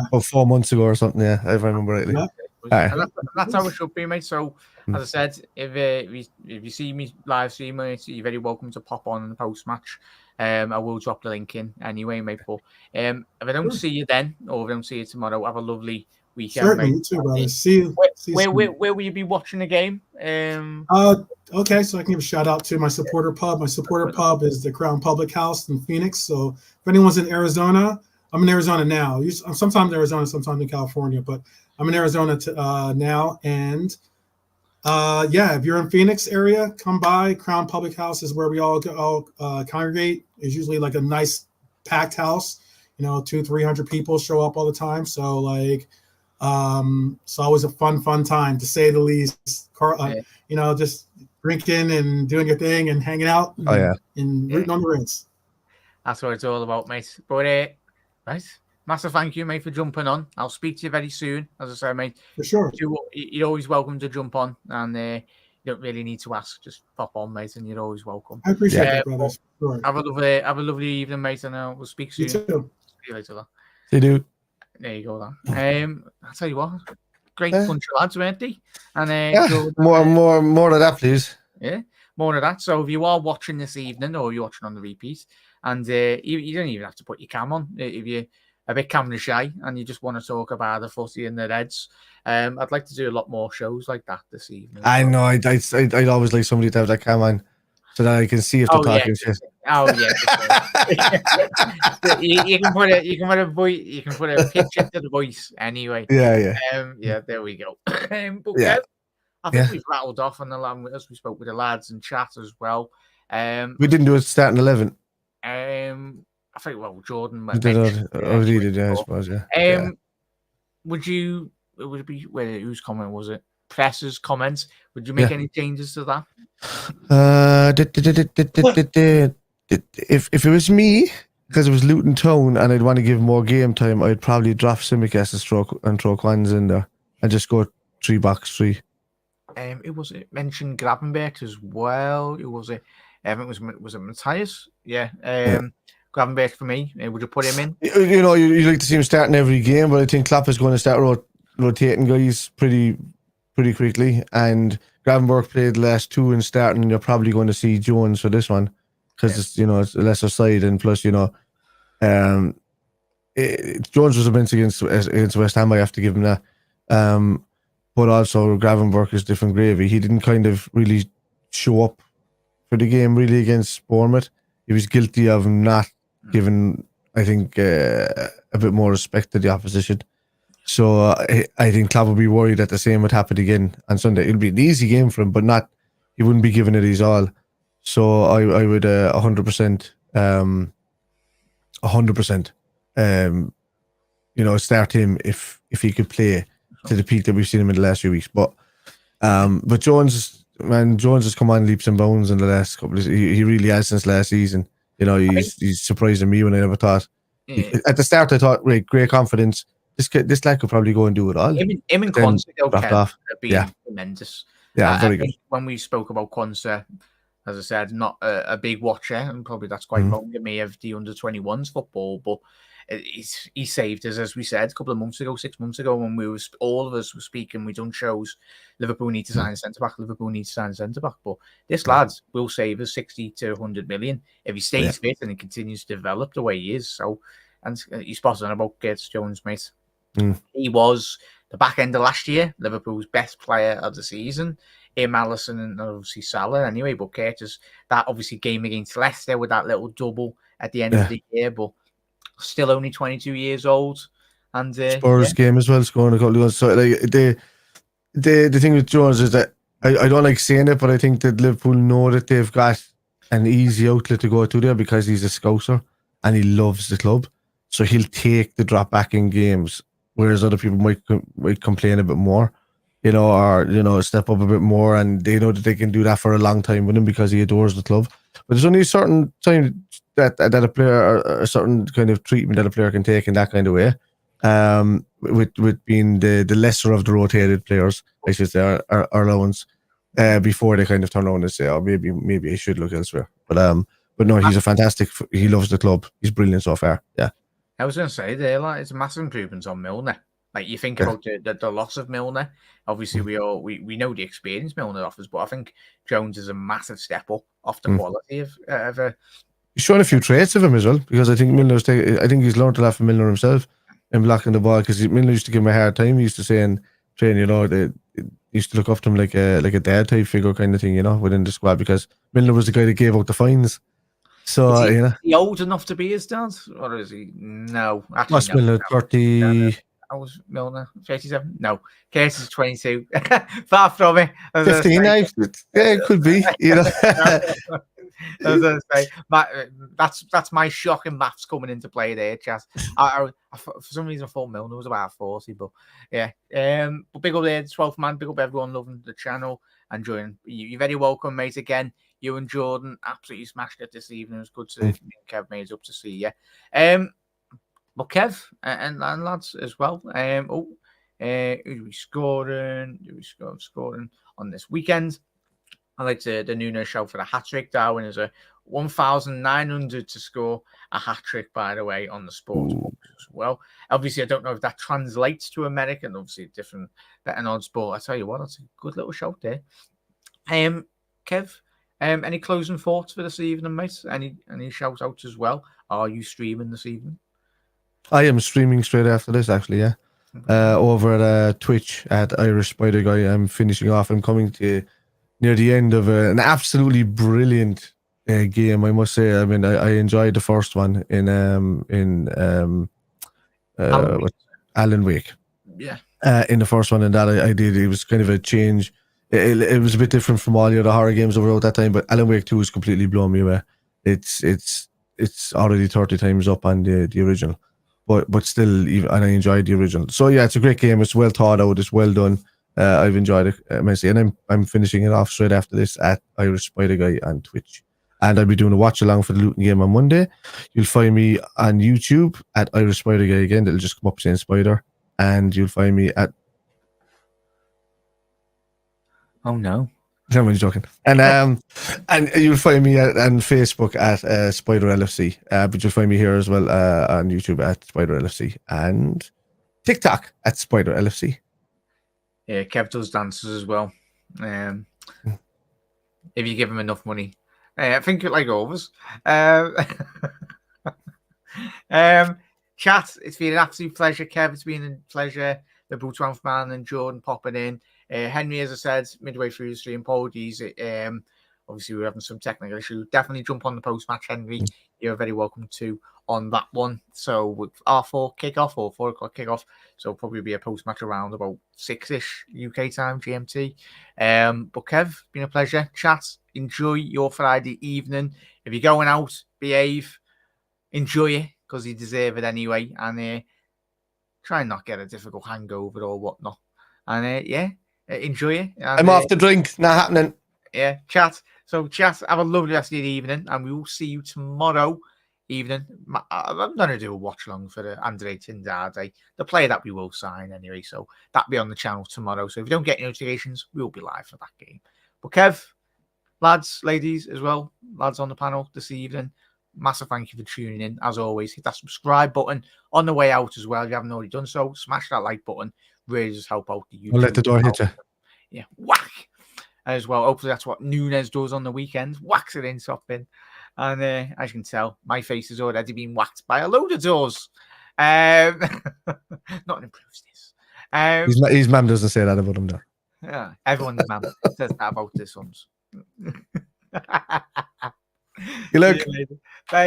About 4 months ago or something. Yeah, if I remember rightly. Yeah. That's how it should be, mate. So, as I said, if you see me live stream, mate, you're very welcome to pop on the post match. I will drop the link in anyway, mate. But if I don't see you then, or if I don't see you tomorrow, have a lovely weekend. Certainly, you too, brother. See you. Where will you be watching the game? Okay, so I can give a shout out to my supporter pub. My supporter pub is the Crown Public House in Phoenix. So if anyone's in Arizona, I'm in Arizona now. I'm sometimes in Arizona, sometimes in California, but I'm in Arizona now. And if you're in Phoenix area, come by. Crown Public House is where we all congregate. It's usually like a nice packed house. You know, 200-300 people show up all the time. So like, it's always a fun time to say the least. You know, just drinking and doing your thing and hanging out. And rooting on the Reds. That's what it's all about, mate. But right, massive thank you, mate, for jumping on. I'll speak to you very soon, as I said, mate. For sure. You're always welcome to jump on, and you don't really need to ask. Just pop on, mate, and you're always welcome. I appreciate that, brother. Sure. Have a lovely evening, mate, and we'll speak soon. You too. See you later. See you, dude. There you go, then. I'll tell you what, great bunch of lads, weren't they? And more of that, please. Yeah, more of that. So if you are watching this evening, or you're watching on the repeat, and you don't even have to put your cam on if you're a bit camera shy and you just want to talk about the footy and the Reds. I'd like to do a lot more shows like that this evening. I know. I'd always like somebody to have that cam on so that I can see if they're talking shit. Oh yeah. you can put a picture to the voice anyway. Yeah. There we go. I think we've rattled off on the land as we spoke with the lads and chat as well. We didn't do it starting 11. I think Jordan did I suppose. Would it be whose comment was it? Press's comments. Would you make any changes to that? If it was me, because it was Luton Town and I'd want to give more game time, I'd probably draft Simicast and throw Quans in there and just go 3-3. It mentioned Gravenberch as well. Was it Matthias? Yeah. Gravenberch for me. Would you put him in? You know, you like to see him starting every game, but I think Klopp is going to start rotating guys pretty quickly. And Gravenberch played the last 2 and starting, and you're probably going to see Jones for this one because it's a lesser side, and plus Jones was immense against West Ham. I have to give him that. But also Gravenberch is different gravy. He didn't kind of really show up for the game really against Bournemouth. He was guilty of not giving, I think, a bit more respect to the opposition. So I think Klopp would be worried that the same would happen again on Sunday. It'll be an easy game for him, but he wouldn't be giving it his all. So I would 100%, start him if he could play to the peak that we've seen him in the last few weeks. But Jones has come on leaps and bounds in the last couple of years. He really has since last season. You know, he's surprising me when I never thought. At the start, I thought, great confidence. This lad could probably go and do it all. Him and Quansah have been tremendous. Yeah, very good. When we spoke about Quansah, as I said, not a big watcher, and probably that's quite wrong of me of the under-21s football, but he saved us, as we said, a couple of months ago, 6 months ago, when all of us were speaking, we done shows, Liverpool need to sign a centre-back, but this lad will save us 60 to 100 million if he stays fit and he continues to develop the way he is. So, and he's spot on about Curtis Jones, mate. He was, the back end of last year, Liverpool's best player of the season. Alisson and obviously Salah anyway, but Curtis, that obviously game against Leicester with that little double at the end of the year, but still only 22 years old. And Spurs game as well, scoring a couple of goals. So like, the thing with Jones is that I don't like saying it, but I think that Liverpool know that they've got an easy outlet to go to there because he's a Scouser and he loves the club. So he'll take the drop back in games whereas other people might complain a bit more, or step up a bit more, and they know that they can do that for a long time with him because he adores the club. But there's only a certain time that a player, or a certain kind of treatment that a player can take in that kind of way. With being the lesser of the rotated players, I should say, our allowance, before they kind of turn around and say, oh, maybe I should look elsewhere. But no, he's he loves the club. He's brilliant so far. Yeah. I was going to say there, like, it's a massive improvement on Milner. Like, you think about the loss of Milner. Obviously, we know the experience Milner offers, but I think Jones is a massive step up off the quality of a. He's showing a few traits of him as well, because I think he's learned a lot from Milner himself in blocking the ball, because Milner used to give him a hard time. He used to say in training, they used to look up to him like a dad type figure kind of thing, within the squad, because Milner was the guy that gave out the fines. So is he old enough to be his dad, or is he? No, actually, What's Milner 30? I was Milner 37. No, Curtis is 22. Far from it. 15 now. Yeah, it could be. I was going to say, that's my shocking maths coming into play there, Chaz. I for some reason I thought Milner was about 40, but yeah. But big up there, the 12th man. Big up everyone loving the channel and joining. You're very welcome, mate. Again, you and Jordan absolutely smashed it this evening. It was good to Kev made up to see you. But Kev and lads as well. Who we scoring? Scoring on this weekend? I like the Nunez shout for the hat trick. Darwin is a 1,900 to score a hat trick, by the way, on the sports book as well. Obviously, I don't know if that translates to American. Obviously, different betting odds, but I tell you what, that's a good little shout there. Kev, any closing thoughts for this evening, mate? Any shout outs as well? Are you streaming this evening? I am streaming straight after this, actually, yeah. Over at Twitch at Irish Spider Guy. I'm finishing off. I'm coming to near the end of an absolutely brilliant game, I must say. I mean, I enjoyed the first one in Alan Wake. Yeah. In the first one, and that I did. It was kind of a change. It was a bit different from all the other horror games over at that time, but Alan Wake 2 has completely blown me away. It's already 30 times up on the original. But still, and I enjoyed the original. So yeah, it's a great game. It's well thought out. It's well done. I've enjoyed it immensely, and I'm finishing it off straight after this at Irish Spider Guy on Twitch. And I'll be doing a watch along for the Luton game on Monday. You'll find me on YouTube at Irish Spider Guy again. It'll just come up saying Spider, and you'll find me at. Oh no. I'm only joking. And you'll find me on Facebook at Spider LFC. But you'll find me here as well on YouTube at Spider LFC and TikTok at Spider LFC. Yeah, Kev does dances as well. If you give him enough money, I think like all of us. Chat, it's been an absolute pleasure, Kev. It's been a pleasure. The Boots man and Jordan popping in. Henry, as I said, midway through the stream, apologies. Obviously, we're having some technical issues. Definitely jump on the post-match, Henry. You're very welcome to on that one. So with R4 kickoff or 4 o'clock kickoff, so probably be a post-match around about 6-ish UK time, GMT. But Kev, been a pleasure. Chat, enjoy your Friday evening. If you're going out, behave, enjoy it, because you deserve it anyway. And try and not get a difficult hangover or whatnot. And enjoy it. And, I'm off the drink. Not happening. Yeah, chat. So, chat, have a lovely rest of the evening, and we will see you tomorrow evening. I'm going to do a watch along for the Andre Tindade, the player that we will sign anyway. So, that'll be on the channel tomorrow. So, if you don't get notifications, we'll be live for that game. But, Kev, lads, ladies as well, lads on the panel this evening, massive thank you for tuning in. As always, hit that subscribe button on the way out as well. If you haven't already done so, smash that like button. Really just help out the YouTube. I'll let the door hit you. Yeah, whack as well. Hopefully that's what Nunez does on the weekends. Whacks it in something. And as you can tell, my face has already been whacked by a load of doors. Not improves this. His mum doesn't say that about him, though. Yeah, everyone's mum says that about their sons. You look. Bye.